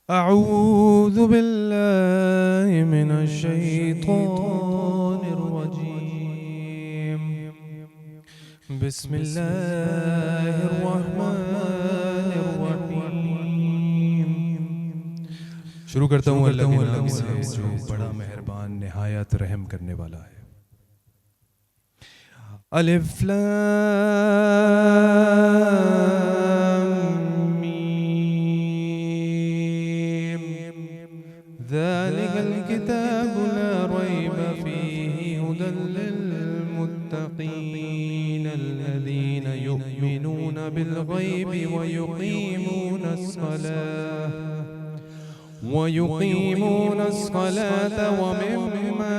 أعوذ بالله من الشيطان الرجيم بسم الله الرحمن الرحيم. شروع کرتا ہوں اللہ کے نام سے جو بڑا مہربان نہایت رحم کرنے والا ہے. الف لام میم ذلك الكتاب لا ريب فيه هدى للمتقين الذين يؤمنون بالغيب ويقيمون الصلاة ومما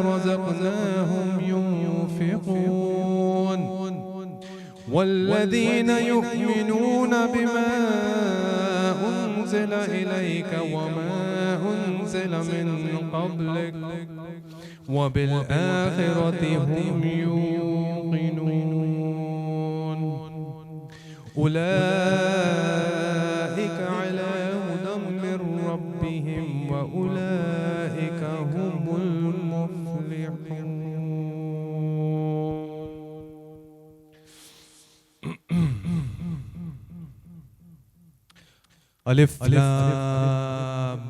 رزقناهم ينفقون والذين يؤمنون بما أنزل إليك وما أنزل من قبلك وبالآخرة هم يوقنون أولئك على هدى من ربهم وأولئك هم المفلحون. الف لام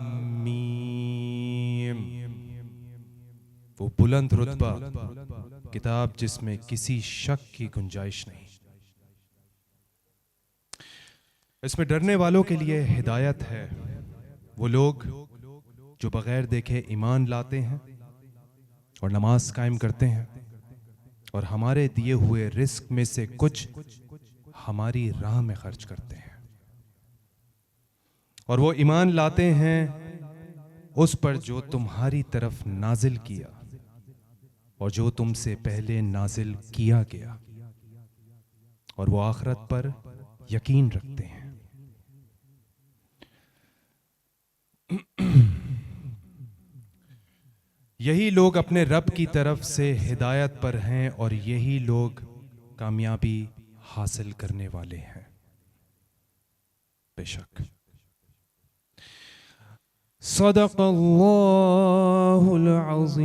میم وہ بلند رتبہ کتاب جس میں کسی شک کی گنجائش نہیں. اس میں ڈرنے والوں کے لیے ہدایت ہے. وہ لوگ جو بغیر دیکھے ایمان لاتے ہیں اور نماز قائم کرتے ہیں اور ہمارے دیے ہوئے رزق میں سے کچھ ہماری راہ میں خرچ کرتے ہیں. اور وہ ایمان لاتے ہیں اس پر جو تمہاری طرف نازل کیا اور جو تم سے پہلے نازل کیا گیا اور وہ آخرت پر یقین رکھتے ہیں. یہی لوگ اپنے رب کی طرف سے ہدایت پر ہیں اور یہی لوگ کامیابی حاصل کرنے والے ہیں. بے شک صدق اللہ العظیم.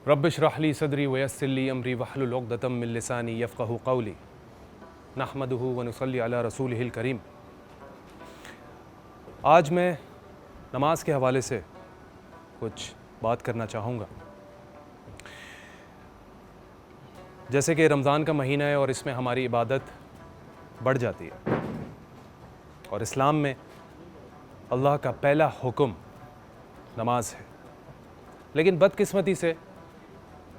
رب اشرح لی صدری ویسر لی امری واحلل عقدۃ من لسانی یفقہوا قولی. نحمدہ ونصلی علی رسولہ الکریم. آج میں نماز کے حوالے سے کچھ بات کرنا چاہوں گا. جیسے کہ رمضان کا مہینہ ہے اور اس میں ہماری عبادت بڑھ جاتی ہے اور اسلام میں اللہ کا پہلا حکم نماز ہے. لیکن بدقسمتی سے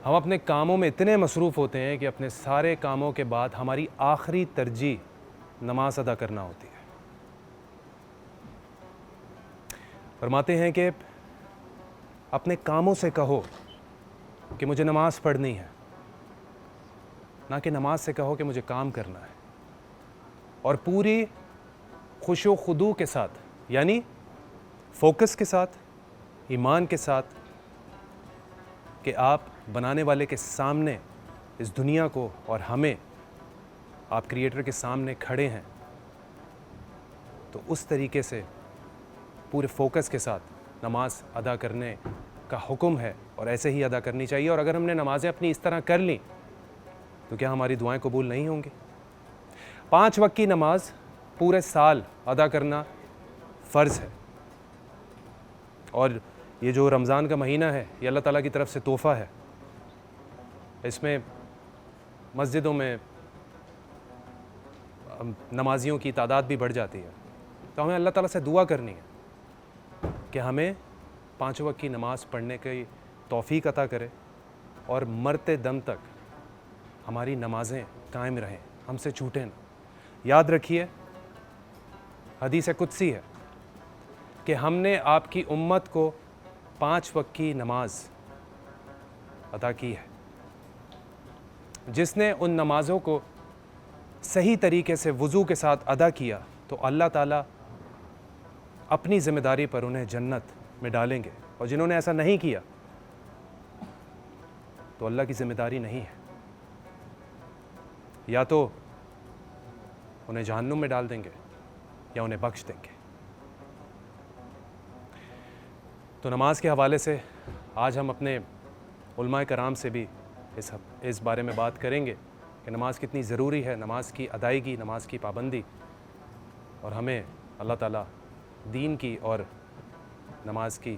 ہم اپنے کاموں میں اتنے مصروف ہوتے ہیں کہ اپنے سارے کاموں کے بعد ہماری آخری ترجیح نماز ادا کرنا ہوتی ہے. فرماتے ہیں کہ اپنے کاموں سے کہو کہ مجھے نماز پڑھنی ہے، نہ کہ نماز سے کہو کہ مجھے کام کرنا ہے. اور پوری خوش و خضوع کے ساتھ، یعنی فوکس کے ساتھ، ایمان کے ساتھ کہ آپ بنانے والے کے سامنے اس دنیا کو اور ہمیں آپ کریٹر کے سامنے کھڑے ہیں، تو اس طریقے سے پورے فوکس کے ساتھ نماز ادا کرنے کا حکم ہے اور ایسے ہی ادا کرنی چاہیے. اور اگر ہم نے نمازیں اپنی اس طرح کر لیں تو کیا ہماری دعائیں قبول نہیں ہوں گی؟ 5 وقت کی نماز پورے سال ادا کرنا فرض ہے. اور یہ جو رمضان کا مہینہ ہے یہ اللہ تعالیٰ کی طرف سے تحفہ ہے. اس میں مسجدوں میں نمازیوں کی تعداد بھی بڑھ جاتی ہے. تو ہمیں اللہ تعالیٰ سے دعا کرنی ہے کہ ہمیں 5 وقت کی نماز پڑھنے کی توفیق عطا کرے اور مرتے دم تک ہماری نمازیں قائم رہیں, ہم سے چھوٹیں نہ. یاد رکھیے حدیث قدسی ہے کہ ہم نے آپ کی امت کو 5 وقت کی نماز عطا کی ہے. جس نے ان نمازوں کو صحیح طریقے سے وضو کے ساتھ ادا کیا تو اللہ تعالیٰ اپنی ذمہ داری پر انہیں جنت میں ڈالیں گے, اور جنہوں نے ایسا نہیں کیا تو اللہ کی ذمہ داری نہیں ہے, یا تو انہیں جہنم میں ڈال دیں گے یا انہیں بخش دیں گے. تو نماز کے حوالے سے آج ہم اپنے علماء کرام سے بھی اس بارے میں بات کریں گے کہ نماز کتنی ضروری ہے, نماز کی ادائیگی, نماز کی پابندی, اور ہمیں اللہ تعالیٰ دین کی اور نماز کی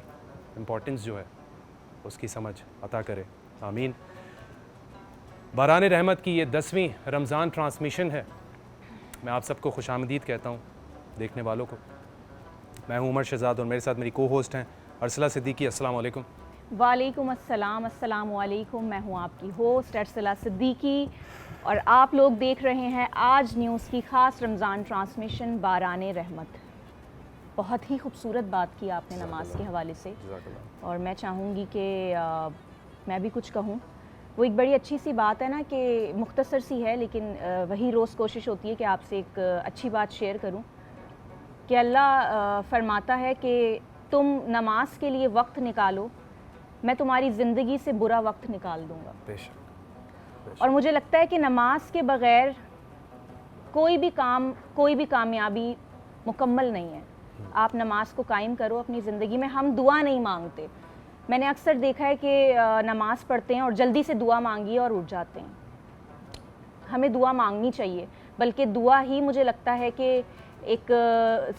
امپورٹنس جو ہے اس کی سمجھ عطا کرے. آمین. باران رحمت کی یہ 10ویں رمضان ٹرانسمیشن ہے. میں آپ سب کو خوش آمدید کہتا ہوں, دیکھنے والوں کو. میں ہوں عمر شہزاد اور میرے ساتھ میری کو ہوسٹ ہیں ارسلہ صدیقی. السلام علیکم. وعلیکم السلام. السلام علیکم. میں ہوں آپ کی ہوسٹ ارسلہ صدیقی اور آپ لوگ دیکھ رہے ہیں آج نیوز کی خاص رمضان ٹرانسمیشن باران رحمت. بہت ہی خوبصورت بات کی آپ نے نماز کے حوالے سے, اور میں چاہوں گی کہ میں بھی کچھ کہوں. وہ ایک بڑی اچھی سی بات ہے نا کہ مختصر سی ہے, لیکن وہی روز کوشش ہوتی ہے کہ آپ سے ایک اچھی بات شیئر کروں کہ اللہ فرماتا ہے کہ تم نماز کے لیے وقت نکالو, میں تمہاری زندگی سے برا وقت نکال دوں گا. اور مجھے لگتا ہے کہ نماز کے بغیر کوئی بھی کامیابی مکمل نہیں ہے. آپ نماز کو قائم کرو اپنی زندگی میں. ہم دعا نہیں مانگتے. میں نے اکثر دیکھا ہے کہ نماز پڑھتے ہیں اور جلدی سے دعا مانگی اور اٹھ جاتے ہیں. ہمیں دعا مانگنی چاہیے, بلکہ دعا ہی مجھے لگتا ہے کہ ایک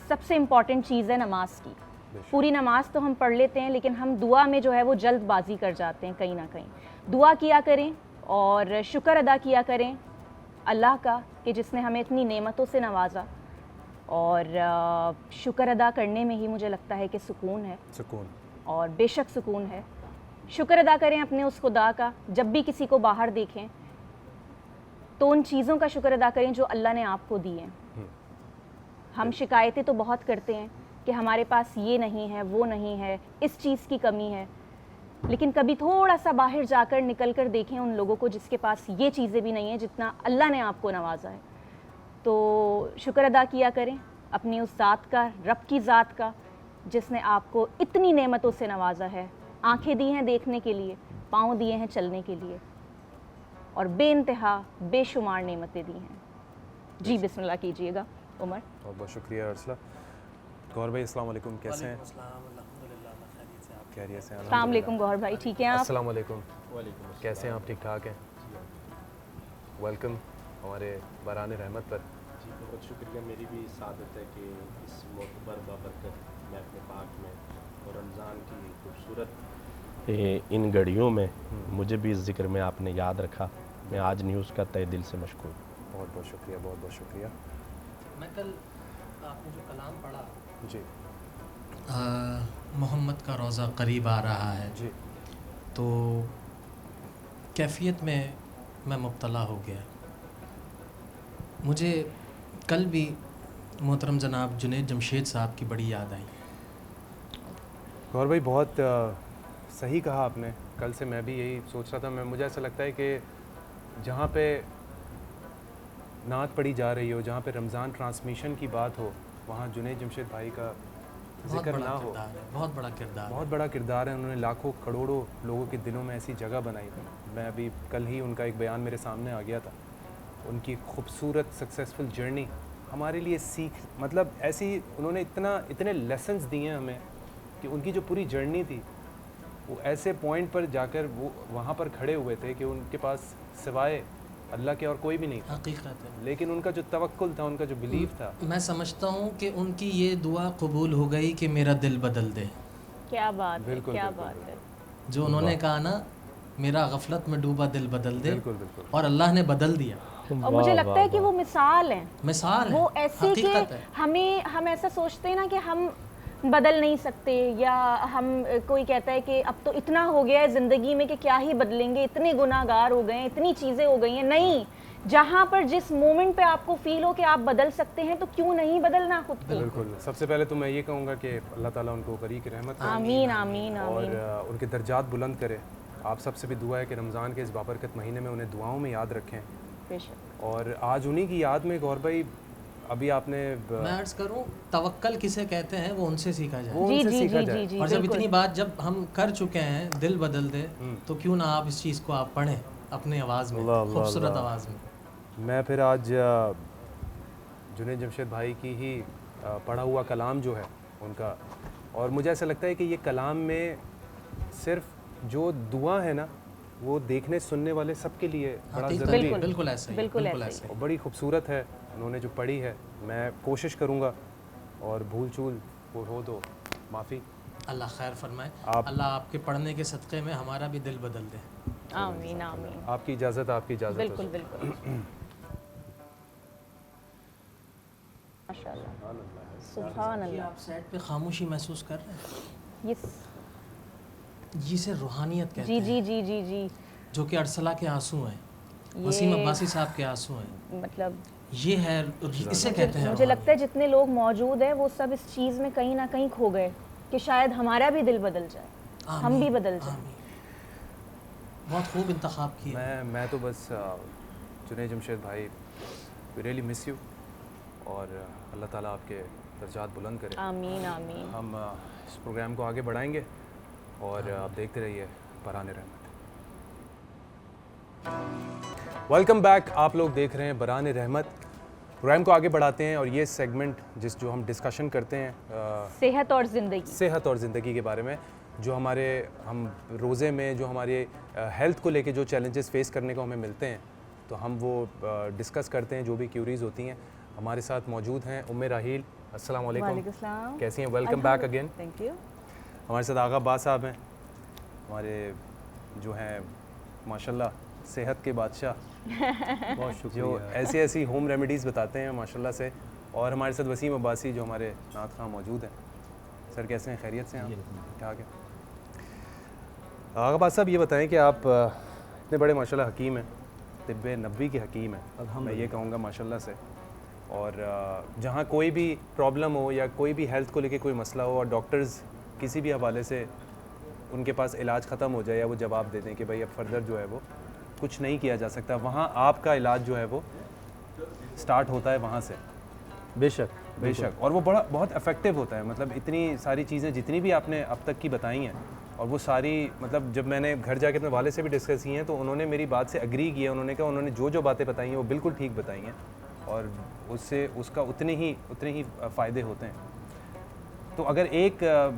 سب سے امپورٹنٹ چیز ہے نماز کی. پوری نماز تو ہم پڑھ لیتے ہیں, لیکن ہم دعا میں جو ہے وہ جلد بازی کر جاتے ہیں کہیں نہ کہیں. دعا کیا کریں اور شکر ادا کیا کریں اللہ کا کہ جس نے ہمیں اتنی نعمتوں سے نوازا, اور شکر ادا کرنے میں ہی مجھے لگتا ہے کہ سکون ہے. اور بے شک سکون ہے. شکر ادا کریں اپنے اس خدا کا. جب بھی کسی کو باہر دیکھیں تو ان چیزوں کا شکر ادا کریں جو اللہ نے آپ کو دی ہیں. ہم شکایتیں تو بہت کرتے ہیں کہ ہمارے پاس یہ نہیں ہے, وہ نہیں ہے, اس چیز کی کمی ہے, لیکن کبھی تھوڑا سا باہر جا کر نکل کر دیکھیں ان لوگوں کو جس کے پاس یہ چیزیں بھی نہیں ہیں جتنا اللہ نے آپ کو نوازا ہے. تو شکر ادا کیا کریں اپنی اس ذات کا, رب کی ذات کا, جس نے آپ کو اتنی نعمتوں سے نوازا ہے. آنکھیں دی ہیں دیکھنے کے لیے, پاؤں دیے ہیں چلنے کے لیے, اور بے انتہا بے شمار نعمتیں دی ہیں. جی بسم اللہ کیجئے گا عمر. بہت بہت شکریہ ارسلہ. گوہر بھائی السلام علیکم, کیسے ہیں؟ خیریت سے. السلام علیکم گوہر بھائی, ٹھیک ہیں آپ؟ السلام علیکم. کیسے ہیں آپ؟ ٹھیک ٹھاک ہیں. ویلکم ہمارے باران رحمت پر. جی بہت شکریہ. میری بھی سعادت ہے کہ اس معتبر بابرکت میں اپنے پاک میں اور رمضان کی خوبصورت ان گھڑیوں میں مجھے بھی اس ذکر میں آپ نے یاد رکھا. میں آج نیوز کا تہ دل سے مشکور. بہت بہت شکریہ, بہت بہت شکریہ. میں کل آپ نے جو کلام پڑھا, جی محمد کا روزہ قریب آ رہا ہے, جی, تو کیفیت میں مبتلا ہو گیا. مجھے کل بھی محترم جناب جنید جمشید صاحب کی بڑی یاد آئی. گوہر بھائی بہت صحیح کہا آپ نے. کل سے میں بھی یہی سوچ رہا تھا. مجھے ایسا لگتا ہے کہ جہاں پہ نعت پڑھی جا رہی ہو, جہاں پہ رمضان ٹرانسمیشن کی بات ہو, وہاں جنید جمشید بھائی کا ذکر نہ ہو. بہت بڑا کردار ہے. انہوں نے لاکھوں کروڑوں لوگوں کے دلوں میں ایسی جگہ بنائی. میں ابھی کل ہی ان کا ایک بیان میرے سامنے آ گیا تھا. ان کی خوبصورت سکسیزفل جرنی ہمارے لیے سیکھ, مطلب ایسی انہوں نے اتنے لیسنز دیے ہیں ہمیں کہ ان کی جو پوری جرنی تھی وہ ایسے پوائنٹ پر جا کر وہ وہاں پر کھڑے ہوئے تھے کہ ان کے پاس سوائے اللہ کے اور کوئی بھی نہیں تھا. حقیقت ہے. لیکن ان کا جو توکل تھا, ان کا جو بلیف تھا, میں سمجھتا ہوں کہ ان کی یہ دعا قبول ہو گئی کہ میرا دل بدل دے. کیا بات ہے, بالکل, کیا بالکل, بات ہے. جو انہوں نے کہا نا میرا غفلت میں ڈوبا دل بدل دے، بالکل بالکل. اور اللہ نے بدل دیا. اور مجھے لگتا ہے کہ وہ مثال ہیں، مثال ہے، وہ ایسے کہ حقیقت ہے. ہم ایسا سوچتے ہیں نا کہ ہم بدل نہیں سکتے، یا ہم کوئی کہتا ہے کہ اب تو اتنا ہو گیا ہے زندگی میں کہ کیا ہی بدلیں گے، اتنے گناہ گار ہو گئے ہیں، اتنی چیزیں ہو گئی ہیں. نہیں، جہاں پر جس مومنٹ پہ آپ کو فیل ہو کہ آپ بدل سکتے ہیں تو کیوں نہیں بدلنا خود کو. بالکل. سب سے پہلے تو میں یہ کہوں گا کہ اللہ تعالیٰ ان کو غریق رحمت کرے آمین آمین اور آمین. ان کے درجات بلند کرے. آپ سب سے بھی دعا ہے کہ رمضان کے اس بابرکت مہینے میں انہیں دعاؤں میں یاد رکھیں. بے شک. اور آج انہی کی یاد میں غور بھائی ابھی آپ نے میں عرض کروں توکل کسے کہتے ہیں، وہ ان سے سیکھا جائے. وہ ان جی سے جی سیکھا جی جائے. جی جی اور جب بالکل. اتنی بات جب ہم کر چکے ہیں دل بدل دے، تو کیوں نہ آپ اس چیز کو آپ پڑھیں اپنی آواز میں، خوبصورت آواز میں. میں پھر آج جنید جمشید بھائی کی ہی پڑھا ہوا کلام جو ہے ان کا، اور مجھے ایسا لگتا ہے کہ یہ کلام میں صرف جو دعا ہے نا وہ دیکھنے سننے والے سب کے لیے بڑا ضروری ہے. بالکل ایسا ہی، بالکل بالکل ایسا ایسا ہی. اور بڑی خوبصورت ہے انہوں نے جو پڑھی ہے. میں کوشش کروں گا اور بھول چول وہ ہو تو معافی. اللہ خیر فرمائے. آپ- اللہ آپ کے پڑھنے کے صدقے میں ہمارا بھی دل بدل دے. آمین آمین. آپ کی اجازت، آپ کی اجازت. بالکل بالکل. ماشاء اللہ، سبحان یہ اللہ. آپ سیٹ پہ خاموشی محسوس کر رہے ہیں، یس. جسے روحانیت کہتے جی ہیں، جی جی جی جی. جو کہ ارسلہ کے آنسو ہیں، وسیم عباسی صاحب کے آنسو ہیں. مطلب یہ ہے، اسے کہتے ہیں مجھے لگتا ہے جتنے لوگ موجود ہیں وہ سب اس چیز میں کہیں نہ کہیں کھو گئے کہ شاید ہمارا بھی دل بدل جائے، ہم بھی بدل جائیں. آمین. بہت خوب انتخاب کیا. میں تو بس جنید جمشید بھائی وی ریئلی مس یو، اور اللہ تعالیٰ آپ کے درجات بلند کرے. آمین آمین. ہم اس پروگرام کو آگے بڑھائیں گے اور آپ دیکھتے رہیے برہان رحمت. Welcome back. آپ لوگ دیکھ رہے ہیں برہان رحمت. پروگرام کو آگے بڑھاتے ہیں اور یہ سیگمنٹ جو ہم ڈسکشن کرتے ہیں صحت اور زندگی، صحت اور زندگی کے بارے میں، جو ہم روزے میں جو ہمارے ہیلتھ کو لے کے جو چیلنجز فیس کرنے کو ہمیں ملتے ہیں تو ہم وہ ڈسکس کرتے ہیں، جو بھی کیوریز ہوتی ہیں. ہمارے ساتھ موجود ہیں راحیل. السلام علیکم. وعلیکم السلام. کیسی ہیں؟ Welcome back again. Thank you. ہمارے ساتھ آغا عباس صاحب ہیں، ہمارے جو ہیں ماشاءاللہ صحت کے بادشاہ، بہت شکریہ، جو ایسی ہوم ریمیڈیز بتاتے ہیں ماشاءاللہ سے. اور ہمارے ساتھ وسیم عباسی جو ہمارے نعت خواں موجود ہیں. سر کیسے ہیں؟ خیریت سے ہیں آپ؟ ٹھاک ہے. آغا عباس صاحب یہ بتائیں کہ آپ اتنے بڑے ماشاءاللہ حکیم ہیں، طب نبوی کے حکیم ہیں میں یہ کہوں گا ماشاءاللہ سے. اور جہاں کوئی بھی پرابلم ہو یا کوئی بھی ہیلتھ کو لے کے کوئی مسئلہ ہو اور ڈاکٹرز کسی بھی حوالے سے ان کے پاس علاج ختم ہو جائے یا وہ جواب دے دیں کہ بھائی اب فردر جو ہے وہ کچھ نہیں کیا جا سکتا، وہاں آپ کا علاج جو ہے وہ سٹارٹ ہوتا ہے وہاں سے. بے شک بے شک. اور وہ بہت افیکٹو ہوتا ہے. مطلب اتنی ساری چیزیں جتنی بھی آپ نے اب تک کی بتائی ہیں، اور وہ ساری مطلب جب میں نے گھر جا کے اپنے والد سے بھی ڈسکس کی ہیں تو انہوں نے میری بات سے اگری کیا. انہوں نے کہا انہوں نے جو باتیں بتائی ہیں وہ بالکل ٹھیک بتائی ہیں اور اس کا اتنے ہی فائدے ہوتے ہیں. تو اگر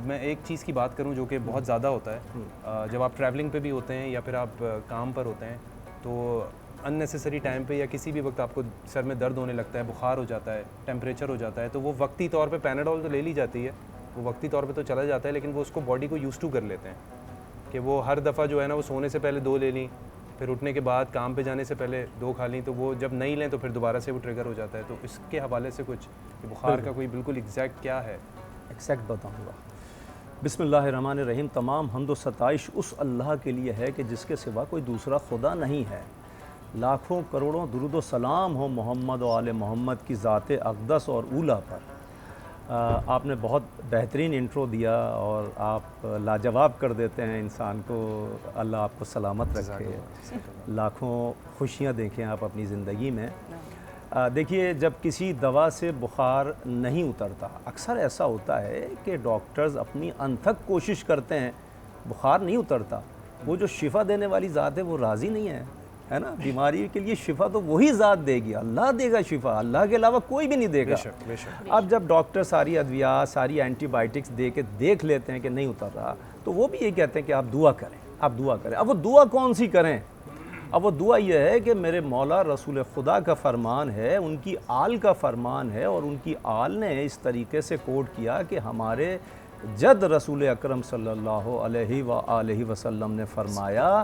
میں ایک چیز کی بات کروں جو کہ بہت زیادہ ہوتا ہے جب آپ ٹریولنگ پہ بھی ہوتے ہیں یا پھر آپ کام پر ہوتے ہیں تو ان نیسیسری ٹائم پہ یا کسی بھی وقت آپ کو سر میں درد ہونے لگتا ہے، بخار ہو جاتا ہے، ٹیمپریچر ہو جاتا ہے، تو وہ وقتی طور پہ پیناڈول تو لے لی جاتی ہے، وہ وقتی طور پہ تو چلا جاتا ہے، لیکن وہ اس کو باڈی کو یوز ٹو کر لیتے ہیں کہ وہ ہر دفعہ جو ہے نا وہ سونے سے پہلے 2 لے لیں، پھر اٹھنے کے بعد کام پہ جانے سے پہلے 2 کھا لیں، تو وہ جب نہیں لیں تو پھر دوبارہ سے وہ ٹریگر ہو جاتا ہے. تو اس کے حوالے سے کچھ کہ بخار کا کوئی بالکل ایگزیکٹ کیا ہے؟ ایکزیکٹ بتاؤں گا. بسم اللہ الرحمن الرحیم. تمام حمد و ستائش اس اللہ کے لیے ہے کہ جس کے سوا کوئی دوسرا خدا نہیں ہے. لاکھوں کروڑوں درود و سلام ہو محمد و آل محمد کی ذات اقدس اور اولیٰ پر. آپ نے بہت بہترین انٹرو دیا اور آپ لاجواب کر دیتے ہیں انسان کو. اللہ آپ کو سلامت رکھے، لاکھوں خوشیاں دیکھیں آپ اپنی زندگی میں. دیکھیے جب کسی دوا سے بخار نہیں اترتا، اکثر ایسا ہوتا ہے کہ ڈاکٹرز اپنی انتھک کوشش کرتے ہیں، بخار نہیں اترتا. وہ جو شفا دینے والی ذات ہے وہ راضی نہیں ہے نا. بیماری کے لیے شفا تو وہی ذات دے گی، اللہ دے گا شفا، اللہ کے علاوہ کوئی بھی نہیں دے گا. اب جب ڈاکٹر ساری ادویات ساری اینٹی بائیوٹکس دے کے دیکھ لیتے ہیں کہ نہیں اتر رہا تو وہ بھی یہ کہتے ہیں کہ آپ دعا کریں، آپ دعا کریں. اب وہ دعا کون سی کریں؟ اب وہ دعا یہ ہے کہ میرے مولا رسول خدا کا فرمان ہے، ان کی آل کا فرمان ہے، اور ان کی آل نے اس طریقے سے کوٹ کیا کہ ہمارے جد رسول اکرم صلی اللہ علیہ وآلہ وسلم نے فرمایا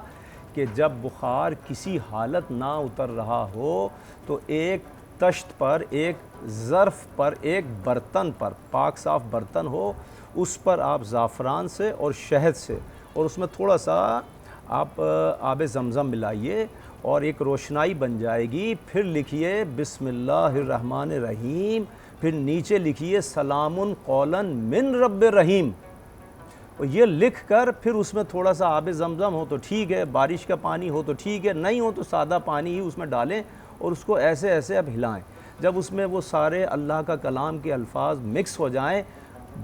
کہ جب بخار کسی حالت نہ اتر رہا ہو تو ایک تشت پر، ایک ظرف پر، ایک برتن پر، پاک صاف برتن ہو، اس پر آپ زعفران سے اور شہد سے اور اس میں تھوڑا سا آپ آب زمزم ملائیے اور ایک روشنائی بن جائے گی. پھر لکھیے بسم اللہ الرحمن الرحیم، پھر نیچے لکھیے سلام قولا من رب رحیم. اور یہ لکھ کر پھر اس میں تھوڑا سا آب زمزم ہو تو ٹھیک ہے، بارش کا پانی ہو تو ٹھیک ہے، نہیں ہو تو سادہ پانی ہی اس میں ڈالیں اور اس کو ایسے ایسے اب ہلائیں. جب اس میں وہ سارے اللہ کا کلام کے الفاظ مکس ہو جائیں،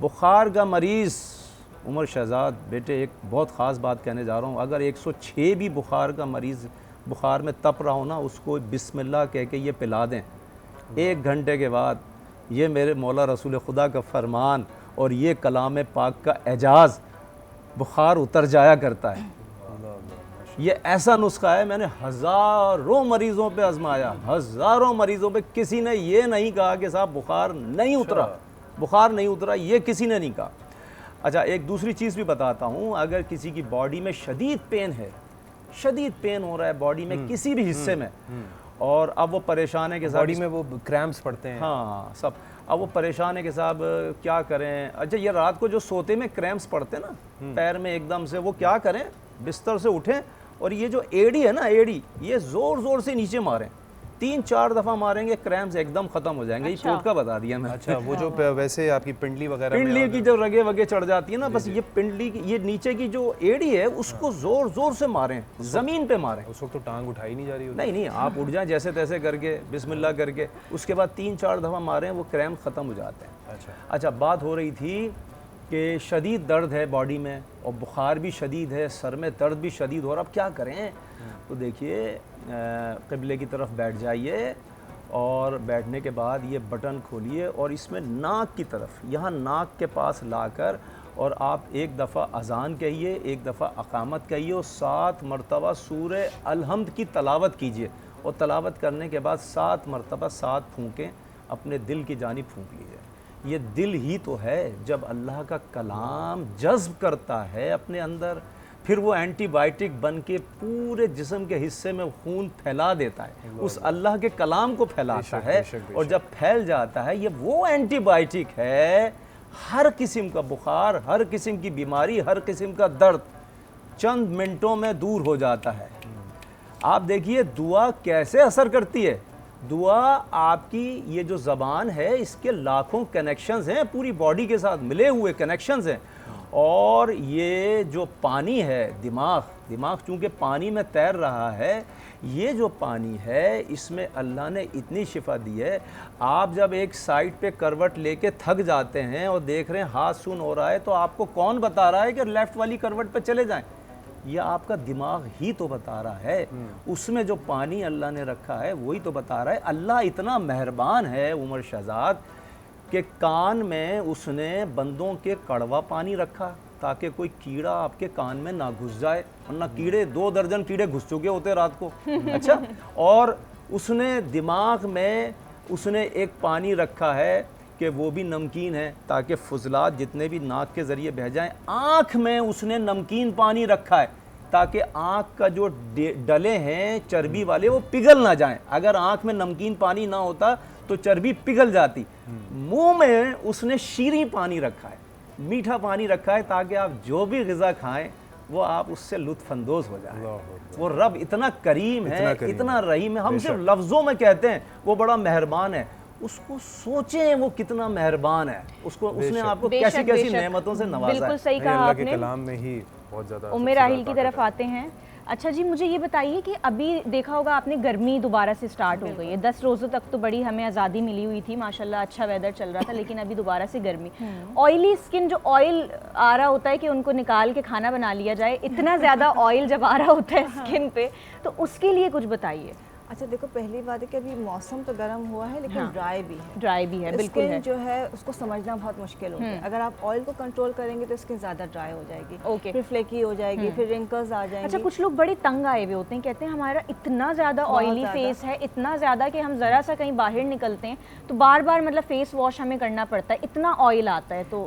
بخار کا مریض، عمر شہزاد بیٹے ایک بہت خاص بات کہنے جا رہا ہوں، اگر 106 بھی بخار کا مریض بخار میں تپ رہا ہو نا، اس کو بسم اللہ کہہ کے یہ پلا دیں، 1 گھنٹے کے بعد یہ میرے مولا رسول خدا کا فرمان اور یہ کلام پاک کا اعجاز، بخار اتر جایا کرتا ہے. یہ ایسا نسخہ ہے، میں نے ہزاروں مریضوں پہ آزمایا، ہزاروں مریضوں پہ، کسی نے یہ نہیں کہا کہ صاحب بخار نہیں اترا، بخار نہیں اترا، یہ کسی نے نہیں کہا. اچھا ایک دوسری چیز بھی بتاتا ہوں، اگر کسی کی باڈی میں شدید پین ہے، شدید پین ہو رہا ہے باڈی میں کسی بھی حصے میں، اور اب وہ پریشان ہے کہ باڈی میں وہ کریمپس پڑتے ہیں، ہاں سب، اب وہ پریشان ہے کہ صاحب کیا کریں. اچھا یہ رات کو جو سوتے میں کریمپس پڑتے ہیں نا پیر میں ایک دم سے، وہ کیا کریں، بستر سے اٹھیں اور یہ جو ایڑی ہے نا، ایڑی یہ زور زور سے نیچے ماریں، 3-4 دفعہ ماریں گے، کریمپس ایک دم ختم ہو جائیں گے. یہ ٹوٹکا بتا دیا میں. اچھا وہ جو ویسے آپ کی پنڈلی وغیرہ میں پنڈلی کی جو رگے وگے چڑھ جاتی ہے نا، بس یہ پنڈلی کی یہ نیچے کی جو ایڑی ہے اس کو زور زور سے ماریں، زمین پہ ماریں. اس وقت تو ٹانگ اٹھائی نہیں جا رہی ہوتی. نہیں آپ اٹھ جائیں جیسے تیسے کر کے بسم اللہ کر کے، اس کے بعد 3-4 دفعہ ماریں، وہ کریمپ ختم ہو جاتے ہیں. اچھا بات ہو رہی تھی کہ شدید درد ہے باڈی میں اور بخار بھی شدید ہے، سر میں درد بھی شدید ہو رہا، اب کیا کریں؟ تو دیکھیے قبلے کی طرف بیٹھ جائیے اور بیٹھنے کے بعد یہ بٹن کھولیے اور اس میں ناک کی طرف، یہاں ناک کے پاس لا کر، اور آپ 1 دفعہ اذان کہیے، 1 دفعہ اقامت کہیے اور 7 مرتبہ سورہ الحمد کی تلاوت کیجیے، اور تلاوت کرنے کے بعد 7 مرتبہ 7 پھونکیں اپنے دل کی جانب پھونک لیجیے. یہ دل ہی تو ہے جب اللہ کا کلام جذب کرتا ہے اپنے اندر، پھر وہ اینٹی بائیوٹک بن کے پورے جسم کے حصے میں خون پھیلا دیتا ہے، اس اللہ کے کلام کو پھیلاتا ہے، اور جب پھیل جاتا ہے یہ وہ اینٹی بائیوٹک ہے. ہر قسم کا بخار، ہر قسم کی بیماری، ہر قسم کا درد چند منٹوں میں دور ہو جاتا ہے. آپ دیکھیے دعا کیسے اثر کرتی ہے. دعا آپ کی یہ جو زبان ہے اس کے لاکھوں کنیکشنز ہیں، پوری باڈی کے ساتھ ملے ہوئے کنیکشنز ہیں، اور یہ جو پانی ہے، دماغ چونکہ پانی میں تیر رہا ہے، یہ جو پانی ہے اس میں اللہ نے اتنی شفا دی ہے. آپ جب ایک سائٹ پہ کروٹ لے کے تھک جاتے ہیں اور دیکھ رہے ہیں ہاتھ سن ہو رہا ہے، تو آپ کو کون بتا رہا ہے کہ لیفٹ والی کروٹ پہ چلے جائیں؟ یہ آپ کا دماغ ہی تو بتا رہا ہے. اس میں جو پانی اللہ نے رکھا ہے وہی تو بتا رہا ہے. اللہ اتنا مہربان ہے عمر شہزاد کہ کان میں اس نے بندوں کے کڑوا پانی رکھا تاکہ کوئی کیڑا آپ کے کان میں نہ گھس جائے، ورنہ کیڑے 2 درجن کیڑے گھس چکے ہوتے رات کو. اچھا، اور اس نے دماغ میں اس نے ایک پانی رکھا ہے کہ وہ بھی نمکین ہے تاکہ فضلات جتنے بھی ناک کے ذریعے بہہ جائیں. آنکھ میں اس نے نمکین پانی رکھا ہے تاکہ آنکھ کا جو ڈلے ہیں چربی والے وہ پگھل نہ جائیں. اگر آنکھ میں نمکین پانی نہ ہوتا تو چربی پگھل جاتی. منہ میں اس نے شیریں پانی رکھا ہے، میٹھا پانی رکھا ہے تاکہ آپ جو بھی غذا کھائیں وہ آپ اس سے لطف اندوز ہو جائیں. وہ رب اتنا کریم ہے، اتنا رحیم ہے. ہم صرف لفظوں میں کہتے ہیں وہ بڑا مہربان ہے، اس کو سوچیں وہ کتنا مہربان ہے. اس نے آپ کو کیسی کیسی نعمتوں سے نوازا ہے. بالکل صحیح کہا آپ نے. اللہ کے کلام میں ہی بہت زیادہ. ام راحیل کی طرف آتے ہیں. اچھا جی مجھے یہ بتائیے کہ ابھی دیکھا ہوگا آپ نے گرمی دوبارہ سے سٹارٹ ہو گئی ہے. 10 روزوں تک تو بڑی ہمیں آزادی ملی ہوئی تھی ماشاءاللہ، اچھا ویدر چل رہا تھا، لیکن ابھی دوبارہ سے گرمی. آئلی اسکن، جو آئل آ رہا ہوتا ہے کہ ان کو نکال کے کھانا بنا لیا جائے، اتنا زیادہ آئل جب آ رہا ہوتا ہے اسکن پہ، تو اس کے لیے کچھ بتائیے. اچھا دیکھو، پہلی بات ہے کہ ابھی موسم تو گرم ہوا ہے لیکن ڈرائی بھی ہے. ڈرائی بھی ہے، بالکل ہے. اسکن جو ہے اس کو سمجھنا بہت مشکل ہوتا ہے. اگر آپ آئل کو کنٹرول کریں گے تو اسکن زیادہ ڈرائی ہو جائے گی، پھر فلیکی ہو جائے گی، پھر رنکلز آ جائیں گے. اچھا کچھ لوگ بڑے تنگ آئے ہوئے ہوتے ہیں، کہتے ہیں ہمارا اتنا زیادہ آئلی فیس ہے، اتنا زیادہ کہ ہم ذرا سا کہیں باہر نکلتے ہیں تو بار بار مطلب فیس واش ہمیں کرنا پڑتا ہے، اتنا آئل آتا ہے. تو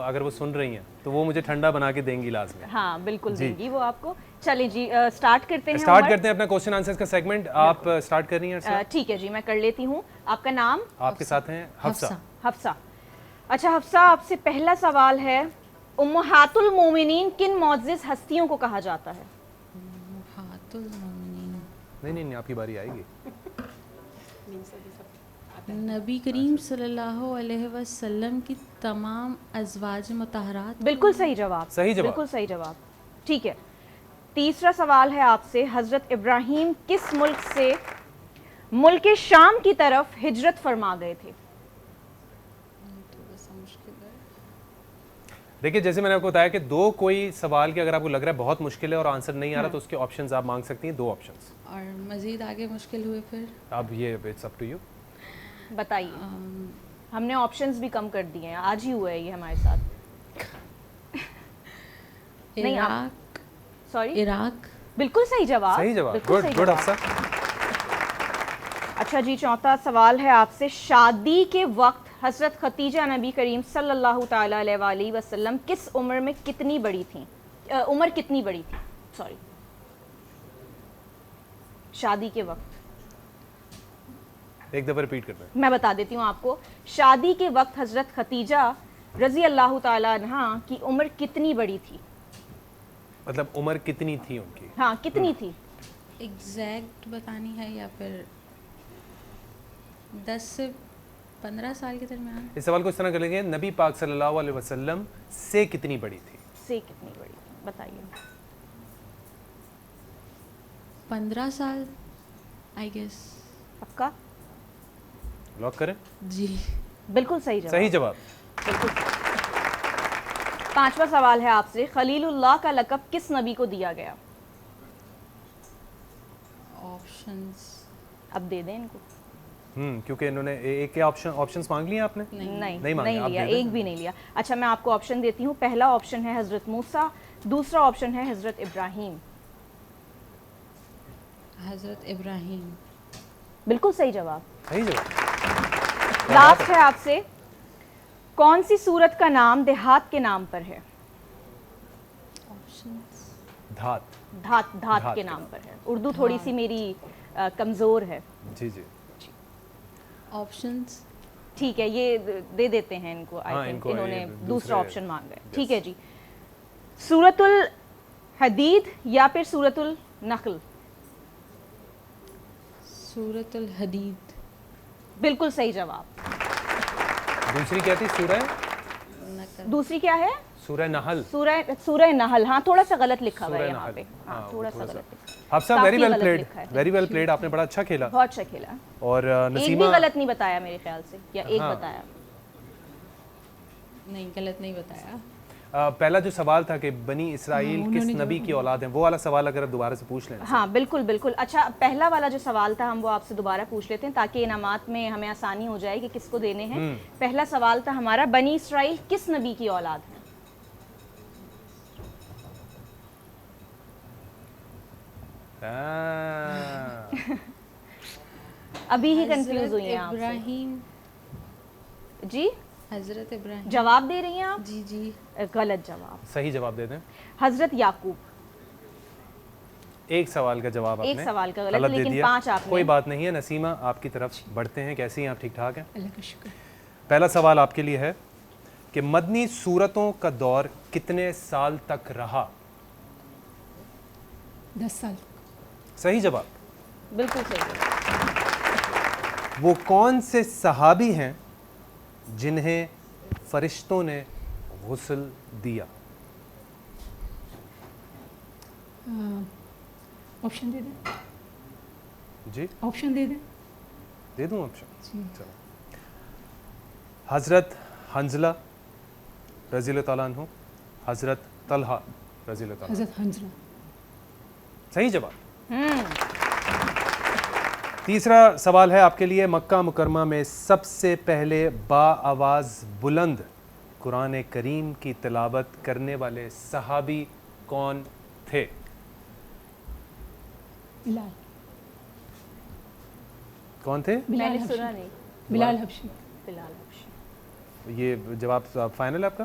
اگر وہ سن رہی ہیں تو وہ مجھے ٹھنڈا بنا کے دیں گی لازمی. ہاں بالکل دیں گی وہ آپ کو. چلیں جی سٹارٹ کرتے ہیں. اسٹارٹ کرتے ہیں اپنا کوشچن آنسرز کا سیگمنٹ. آپ اسٹارٹ کر رہی ہیں ارسلہ؟ ٹھیک ہے جی میں کر لیتی ہوں. آپ کا نام؟ آپ کے ساتھ ہیں حفصہ. حفصہ. اچھا حفصہ آپ سے پہلا سوال ہے امہات المومنین کن معزز ہستیوں کو کہا جاتا ہے؟ امہات المومنین نہیں آپ کی باری آئے گی. نبی کریم صلی اللہ علیہ وسلم کی تمام ازواج مطہرات. بالکل صحیح جواب. صحیح جواب. بالکل صحیح جواب. ٹھیک ہے. تیسرا سوال ہے آپ سے حضرت ابراہیم کس ملک سے ملک شام کی طرف ہجرت فرما گئے تھے؟ دیکھیے جیسے میں نے آپ کو بتایا کہ دو کوئی سوال کے اگر آپ کو لگ رہا ہے بہت مشکل ہے اور آنسر نہیں آ رہا تو اس کے آپشنز آپ مانگ سکتی ہیں. 2 آپشنز. اور مزید آگے مشکل ہوئے پھر اب یہ اٹس اپ ٹو یو. بتائیے. ہم نے آپشنز بھی کم کر دیے ہیں. آج ہی ہوا ہے یہ ہمارے ساتھ. نہیں عراق. سوری عراق. بالکل صحیح جواب. صحیح جواب. بالکل صحیح گڈ جواب. حفصہ. اچھا جی چوتھا سوال ہے آپ سے شادی کے وقت حضرت خدیجہ نبی کریم صلی اللہ تعالیٰ علیہ وآلہ وسلم کس عمر میں کتنی بڑی تھیں؟ عمر کتنی بڑی تھی سوری شادی کے وقت. ایک دفعہ ریپیٹ کرنا ہے. میں بتا دیتی ہوں آپ کو. شادی کے وقت حضرت خدیجہ رضی اللہ تعالیٰ عنہا کی عمر کتنی بڑی تھی؟ مطلب عمر کتنی تھی ان کی؟ ہاں کتنی تھی؟ ایگزیکٹ بتانی ہے یا پھر 10 سے 15 سال کے درمیان؟ اس سوال کو اس طرح کر لیں گے نبی پاک صلی اللہ علیہ وسلم سے کتنی بڑی تھی؟ سے کتنی بڑی تھی بتائیے. 15 سال آئی گیس. پکا؟ لاک کریں؟ جی بالکل صحیح جواب. صحیح جواب. بالکل. پانچواں سوال ہے آپ سے خلیل اللہ کا لقب کس نبی کو دیا گیا؟ آپشنز اب دے دیں ان کو. کیونکہ انہوں نے ایک کے آپشنز مانگ لیے آپ نے؟ نہیں لیا. ایک بھی نہیں لیا. اچھا میں آپ کو آپشن دیتی ہوں. پہلا آپشن ہے حضرت موسیٰ. دوسرا آپشن ہے حضرت ابراہیم. حضرت ابراہیم. بالکل صحیح جواب. صحیح جواب. لاسٹ ہے آپ سے کون سی سورت کا نام دیہات کے نام پر ہے؟ آپشنز. دھات. دھات کے نام پر ہے. اردو تھوڑی سی میری کمزور ہے. جی جی. آپشنز. ٹھیک ہے یہ دے دیتے ہیں ان کو. ان کو انہوں نے دوسرا آپشن مانگا ہے. ٹھیک ہے جی. سورت الحدید یا پھر سورت النحل؟ سورت الحدید. بالکل صحیح جواب. دوسری کیا تھی؟ سورہ دوسری کیا ہے؟ سورہ نحل. سورہ نحل. ہاں تھوڑا سا غلط لکھا ہوا ہے یہاں پہ. ہاں تھوڑا سا غلط لکھا. Hafsa very well played. آپ نے بڑا اچھا کھیلا. بہت اچھا کھیلا. اور ایک نسیمہ بھی غلط نہیں بتایا میرے خیال سے یا ایک بتایا؟ نہیں غلط نہیں بتایا. پہلا جو سوال تھا کہ بنی اسرائیل کس نبی کی اولاد ہیں وہ والا سوال اگر آپ دوبارہ سے پوچھ لیں. ہاں بالکل بالکل. اچھا پہلا والا جو سوال تھا ہم وہ آپ سے دوبارہ پوچھ لیتے ہیں تاکہ انعامات میں ہمیں آسانی ہو جائے کہ کس کو دینے ہیں. پہلا سوال تھا ہمارا بنی اسرائیل کس نبی کی اولاد ہیں؟ ابھی ہی کنفیوز ہوئی ہیں آپ ابراہیم. جی حضرت ابراہیم. جواب دے رہی ہیں آپ؟ جی جی. غلط جواب. صحیح جواب دے دیں. حضرت یعقوب. ایک سوال کا جواب آپ نے ایک سوال کا غلط دے لیکن دیا. 5 آپ نے. کوئی بات نہیں ہے. نسیمہ آپ کی طرف بڑھتے ہیں. کیسی ہیں آپ؟ ٹھیک ٹھاک ہیں؟ اللہ کا شکر. پہلا سوال آپ کے لیے ہے کہ مدنی سورتوں کا دور کتنے سال تک رہا؟ 10 سال. صحیح جواب. بالکل صحیح. وہ کون سے صحابی ہیں جنہیں فرشتوں نے غسل دیا؟ آپشن دے دیں. جی آپشن دے دیں. دے دوں آپشن؟ چلو. حضرت حنزلہ رضی اللہ تعالیٰ عنہ, حضرت طلحہ رضی اللہ تعالیٰ عنہ. حضرت حنزلہ. صحیح جواب. تیسرا سوال ہے آپ کے لیے. مکہ مکرمہ میں سب سے پہلے با آواز بلند قرآن کریم کی تلاوت کرنے والے صحابی کون تھے؟ بلال. کون تھے؟ میں نے سنا نہیں. بلال حبشی. بلال حبشی. یہ جواب فائنل ہے آپ کا؟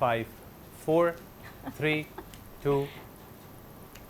5 4 3 2।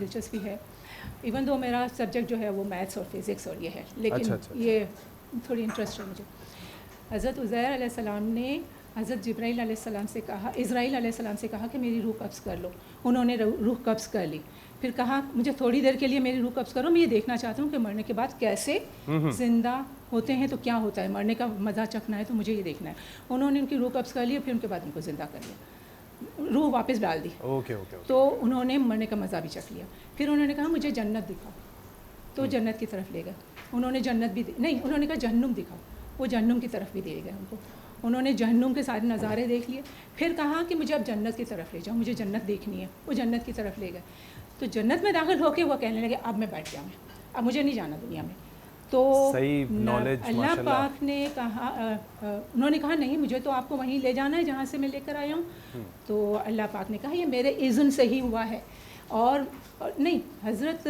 دلچسپی ہے، ایون دو میرا سبجیکٹ جو ہے وہ میتھس اور فزکس اور یہ ہے، لیکن یہ تھوڑی انٹرسٹ ہے مجھے۔ حضرت عزیر علیہ السلام نے حضرت جبرائیل علیہ السلام سے کہا، اسرائیل علیہ السلام سے کہا کہ میری روح قبض کر لو، انہوں نے روح قبض کر لی، پھر کہا مجھے تھوڑی دیر کے لیے میری روح قبض کرو، میں یہ دیکھنا چاہتا ہوں کہ مرنے کے بعد کیسے زندہ ہوتے ہیں، تو کیا ہوتا ہے، مرنے کا مزہ چکھنا ہے تو مجھے یہ دیکھنا ہے۔ انہوں نے ان کی روح قبض کر لی، پھر ان کے بعد ان کو زندہ کر لیا، روح واپس ڈال دی، تو انہوں نے مرنے کا مزہ بھی چکھ لیا۔ پھر انہوں نے کہا مجھے جنت دکھاؤ، تو جنت کی طرف لے گئے، انہوں نے جنت بھی نہیں، انہوں نے کہا جہنم دکھاؤ، وہ جہنم کی طرف بھی لے گئے ان کو، انہوں نے جہنم کے سارے نظارے دیکھ لیے، پھر کہا کہ مجھے اب جنت کی طرف لے جاؤ، مجھے جنت دیکھنی ہے، وہ جنت کی طرف لے گئے۔ تو جنت میں داخل ہو کے وہ کہنے لگے اب میں بیٹھ گیا، میں اب مجھے نہیں جانا دنیا میں۔ تو اللہ پاک نے کہا، انہوں نے کہا نہیں مجھے تو آپ کو وہیں لے جانا ہے جہاں سے میں لے کر آیا ہوں۔ تو اللہ پاک نے کہا یہ میرے اذن سے ہی ہوا ہے، اور نہیں، حضرت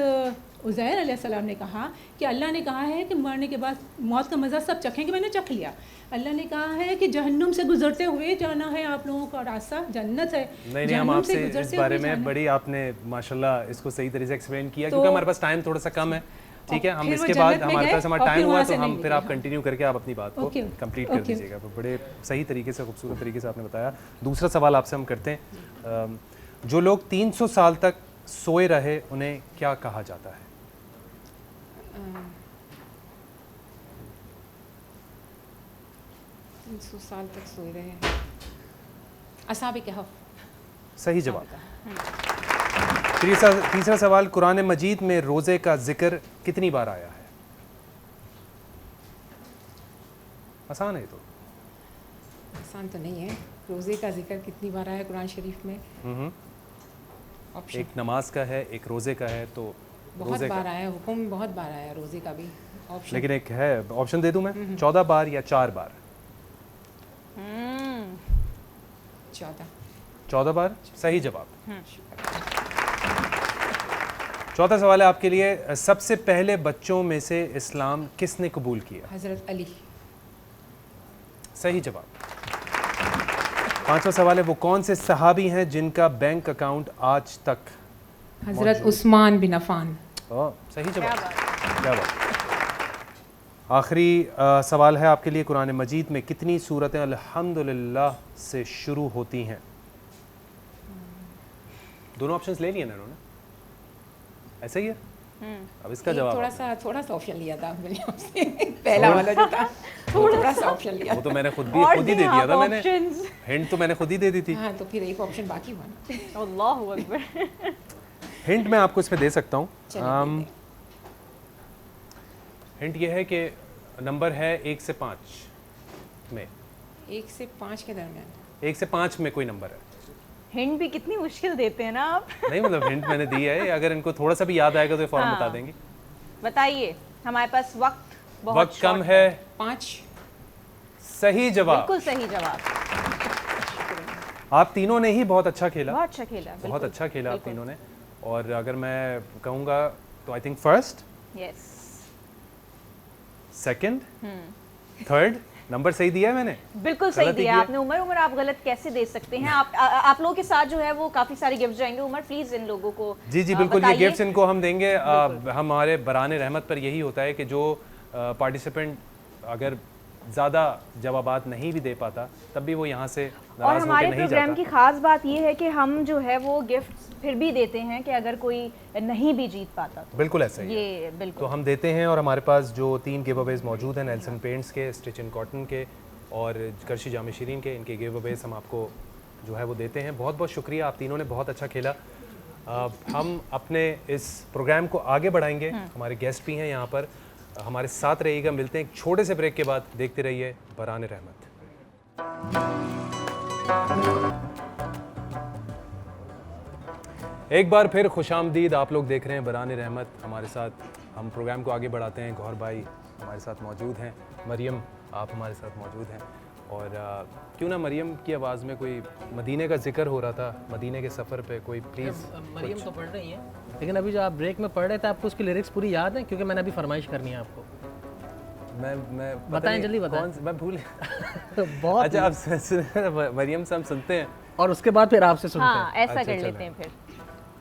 عزیر علیہ السلام نے کہا کہ اللہ نے کہا ہے کہ مرنے کے بعد موت کا مزہ سب چکھیں گے، میں نے چکھ لیا۔ اللہ نے کہا ہے کہ جہنم سے گزرتے ہوئے جانا ہے آپ لوگوں کا راستہ جنت ہے۔ نہیں ہم آپ سے اس بارے میں بڑی آپ نے ماشاءاللہ اس کو صحیح طریقے سے ایکسپلین کیا، کیونکہ ہمارے پاس ٹائم تھوڑا سا کم ہے، ٹھیک ہے، ہم اس کے بعد ہمارے پاس ہمارا ٹائم ہوا تو ہم پھر آپ کنٹینیو کر کے آپ اپنی بات کو کمپلیٹ کر دیجیے گا۔ بڑے صحیح طریقے سے خوبصورت طریقے سے آپ نے بتایا۔ دوسرا سوال آپ سے ہم کرتے ہیں، جو لوگ 300 سال تک سوئے رہے انہیں کیا کہا جاتا ہے؟ 300 سال تک سوئے رہے، اصحاب کہف۔ صحیح جواب۔ تیسرا سوال، قرآن مجید میں روزے کا ذکر کتنی بار آیا ہے؟ آسان ہے تو آسان تو نہیں ہے، روزے کا ذکر کتنی بار آیا ہے قرآن شریف میں؟ ایک نماز کا ہے، ایک روزے کا ہے، تو بہت بار آیا ہے، حکم بہت بار آیا ہے روزے کا بھی۔ لیکن ایک ہے، آپشن دے دوں میں، 14 بار یا 4 بار؟ 14 بار صحیح جواب۔ چوتھا سوال ہے آپ کے لیے، سب سے پہلے بچوں میں سے اسلام کس نے قبول کیا؟ حضرت علی۔ صحیح جواب۔ پانچواں سوال ہے، وہ کون سے صحابی ہیں جن کا بینک اکاؤنٹ آج تک؟ حضرت عثمان بن عفان۔ صحیح جواب، کیا بات۔ آخری سوال ہے آپ کے لیے، قرآن مجید میں کتنی سورتیں الحمدللہ سے شروع ہوتی ہیں؟ دونوں آپشنز لے لیے نا انہوں نے، ایسا ہی ہے؟ اب اس کا جواب تھوڑا سا آپشن لیا تھا پہلا والا جو تھا، تھوڑا سا آپشن لیا، وہ تو میں نے خود ہی دے دیا تھا، میں نے ہنٹ تو میں نے خود ہی دے دی تھی۔ ہاں تو پھر ایک آپشن باقی ہوا۔ اللہ اکبر۔ ہنٹ میں آپ کو اس میں دے سکتا ہوں، ہنٹ یہ ہے کہ نمبر ہے 1 سے 5 میں، 1 سے 5 کے درمیان، 1 سے 5 میں کوئی نمبر ہے۔ ہنٹ بھی کتنی مشکل دیتے ہیں نا آپ۔ نہیں مطلب ہنٹ میں نے دی ہے، اگر ان کو تھوڑا سا بھی یاد آئے گا تو فوراً بتا دیں گے۔ بتائیے، ہمارے پاس وقت کم ہے۔ 5 صحیح جواب، بالکل صحیح جواب۔ آپ تینوں نے ہی بہت اچھا کھیلا، بہت اچھا کھیلا، بہت اچھا کھیلا آپ تینوں نے، اور اگر میں کہوں گا تو I think first, yes, second, third number صحیح دیا ہے میں نے؟ بالکل صحیح دیا آپ نے۔ عمر آپ غلط کیسے دے سکتے ہیں؟ آپ لوگوں کے ساتھ جو ہے وہ کافی ساری گفٹ جائیں گے۔ عمر پلیز ان لوگوں کو جی بالکل، یہ گفٹس ان کو ہم دیں گے۔ ہمارے برہان رحمت پر یہی ہوتا ہے کہ جو پارٹیسپینٹ اگر زیادہ جوابات نہیں بھی دے پاتا تب بھی وہ یہاں سے اور ہمارے پروگرام کی خاص بات یہ ہے کہ ہم جو ہے وہ گفٹ پھر بھی دیتے ہیں کہ اگر کوئی نہیں بھی جیت پاتا تو بالکل ایسا ہی ہے، بالکل تو ہم دیتے ہیں۔ اور ہمارے پاس جو 3 گیو اویز موجود ہیں، نیلسن پینٹس کے، اسٹچ ان کاٹن کے اور کرشی جامع شیرین کے، ان کے گیو اویز ہم آپ کو جو ہے وہ دیتے ہیں۔ بہت بہت شکریہ، آپ تینوں نے بہت اچھا کھیلا۔ ہم اپنے اس پروگرام کو آگے بڑھائیں گے، ہمارے گیسٹ بھی ہیں یہاں پر، ہمارے ساتھ رہیے گا۔ ملتے ہیں ایک چھوٹے سے بریک کے بعد، دیکھتے رہیے برہان رحمت۔ ایک بار پھر خوش آمدید، آپ لوگ دیکھ رہے ہیں برہان رحمت۔ ہمارے ساتھ ہم پروگرام کو آگے بڑھاتے ہیں، گوہر بھائی ہمارے ساتھ موجود ہیں، مریم آپ ہمارے ساتھ موجود ہیں، اور کیوں نہ مریم کی آواز میں کوئی مدینے کا ذکر ہو رہا تھا، مدینے کے سفر پہ کوئی پلیز۔ مریم تو پڑھ رہی ہیں، لیکن ابھی جو آپ بریک میں پڑھ رہے تھے آپ کو اس کی لیرکس پوری یاد ہیں؟ کیونکہ میں نے ابھی فرمائش کرنی ہے آپ کو۔ میں بتائیں، جلدی بتائیں۔ میں بھول بہت اچھا آپ مریم سے ہم سنتے ہیں اور اس کے بعد پھر آپ سے سنتے ہیں۔ ہاں ایسا کر لیتے ہیں پھر۔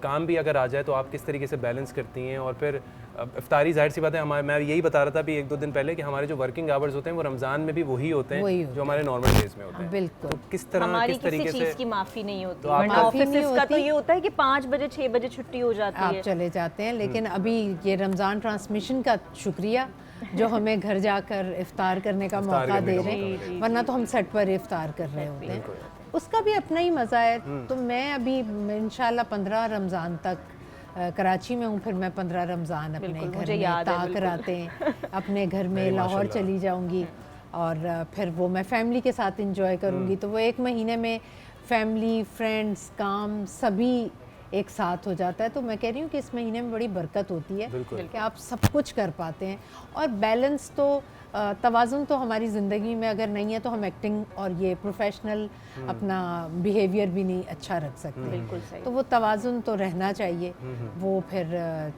کام بھی اگر آ جائے تو آپ کس طریقے سے بیلنس کرتی ہیں؟ اور پھر افطاری ظاہر سی بات ہے، میں یہی بتا رہا تھا ابھی 1-2 دن پہلے کہ ہمارے جو ورکنگ آورز ہوتے ہیں وہ رمضان میں بھی وہی ہوتے ہیں جو ہمارے نارمل ڈیز میں ہوتے ہیں. بالکل. تو کس طرح ہماری کس طریقے کسی سے چیز کی معافی نہیں ہوتی. معافی نہیں آفیسز کا تو ہوتی. یہ ہوتا ہے کہ 5 بجے 6 بجے چھٹی ہو جاتی ہے، آپ چلے جاتے ہیں. لیکن ابھی یہ رمضان ٹرانسمیشن کا شکریہ جو ہمیں گھر جا کر افطار کرنے کا موقع دے رہے ہیں، ورنہ تو ہم سیٹ پر افطار کر رہے ہوتے ہیں. اس کا بھی اپنا ہی مزہ ہے. تو میں ابھی انشاءاللہ 15 رمضان تک کراچی میں ہوں، پھر میں 15 رمضان اپنے گھر میں تا کراتے ہیں اپنے گھر میں. لاہور چلی جاؤں گی اور پھر وہ میں فیملی کے ساتھ انجوائے کروں گی. تو وہ 1 مہینے میں فیملی، فرینڈز، کام سبھی ایک ساتھ ہو جاتا ہے. تو میں کہہ رہی ہوں کہ اس مہینے میں بڑی برکت ہوتی ہے کہ آپ سب کچھ کر پاتے ہیں. اور بیلنس تو توازن تو ہماری زندگی میں اگر نہیں ہے تو ہم ایکٹنگ اور یہ پروفیشنل اپنا بیہیویئر بھی نہیں اچھا رکھ سکتے. بالکل صحیح. تو وہ توازن تو رہنا چاہیے. وہ پھر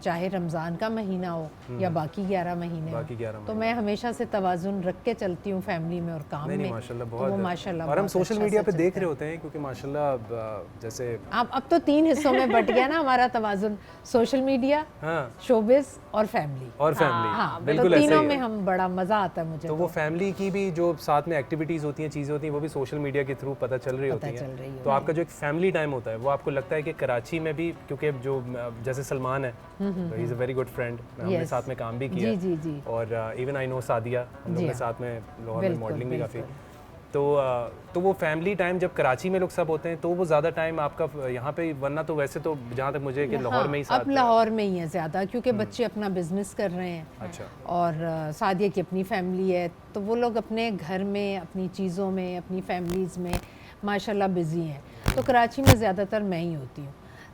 چاہے رمضان کا مہینہ ہو یا باقی 11 مہینے ہو. تو میں ہمیشہ سے توازن رکھ کے چلتی ہوں فیملی میں اور کام میں. وہ ماشاءاللہ. اور ہم سوشل میڈیا پہ دیکھ رہے ہوتے ہیں کیونکہ ماشاءاللہ جیسے اب تو 3 حصوں میں بٹ گیا نا ہمارا توازن، سوشل میڈیا، شوبز اور فیملی. ہاں بالکل تینوں میں ہم بڑا مزہ آتا ہے مجھے. تو وہ فیملی کی بھی جو ساتھ میں ایکٹیویٹیز ہوتی ہیں، چیزیں ہوتی ہیں، وہ بھی سوشل میڈیا کے تھرو پتہ چل رہی ہوتی ہیں. تو آپ کا جو ایک فیملی ٹائم ہوتا ہے وہ آپ کو لگتا ہے کہ کراچی میں بھی، کیونکہ جو جیسے سلمان ہے ہی از اے ویری گڈ فرینڈ، ہم نے ساتھ میں کام بھی کیا، اور ایون آئی نو سعدیہ، ہم لوگ نے ساتھ میں لاہور میں ماڈلنگ بھی کافی. تو وہ فیملی ٹائم جب کراچی میں لوگ سب ہوتے ہیں تو وہ زیادہ ٹائم آپ کا یہاں پہ، ورنہ تو ویسے تو جہاں تک مجھے کہ لاہور میں ہی ساتھ. اب لاہور میں ہی ہے زیادہ کیونکہ بچے اپنا بزنس کر رہے ہیں. اچھا. اور سعدیہ کی اپنی فیملی ہے تو وہ لوگ اپنے گھر میں، اپنی چیزوں میں، اپنی فیملیز میں ماشاءاللہ بزی ہیں. تو کراچی میں زیادہ تر میں ہی ہوتی ہوں.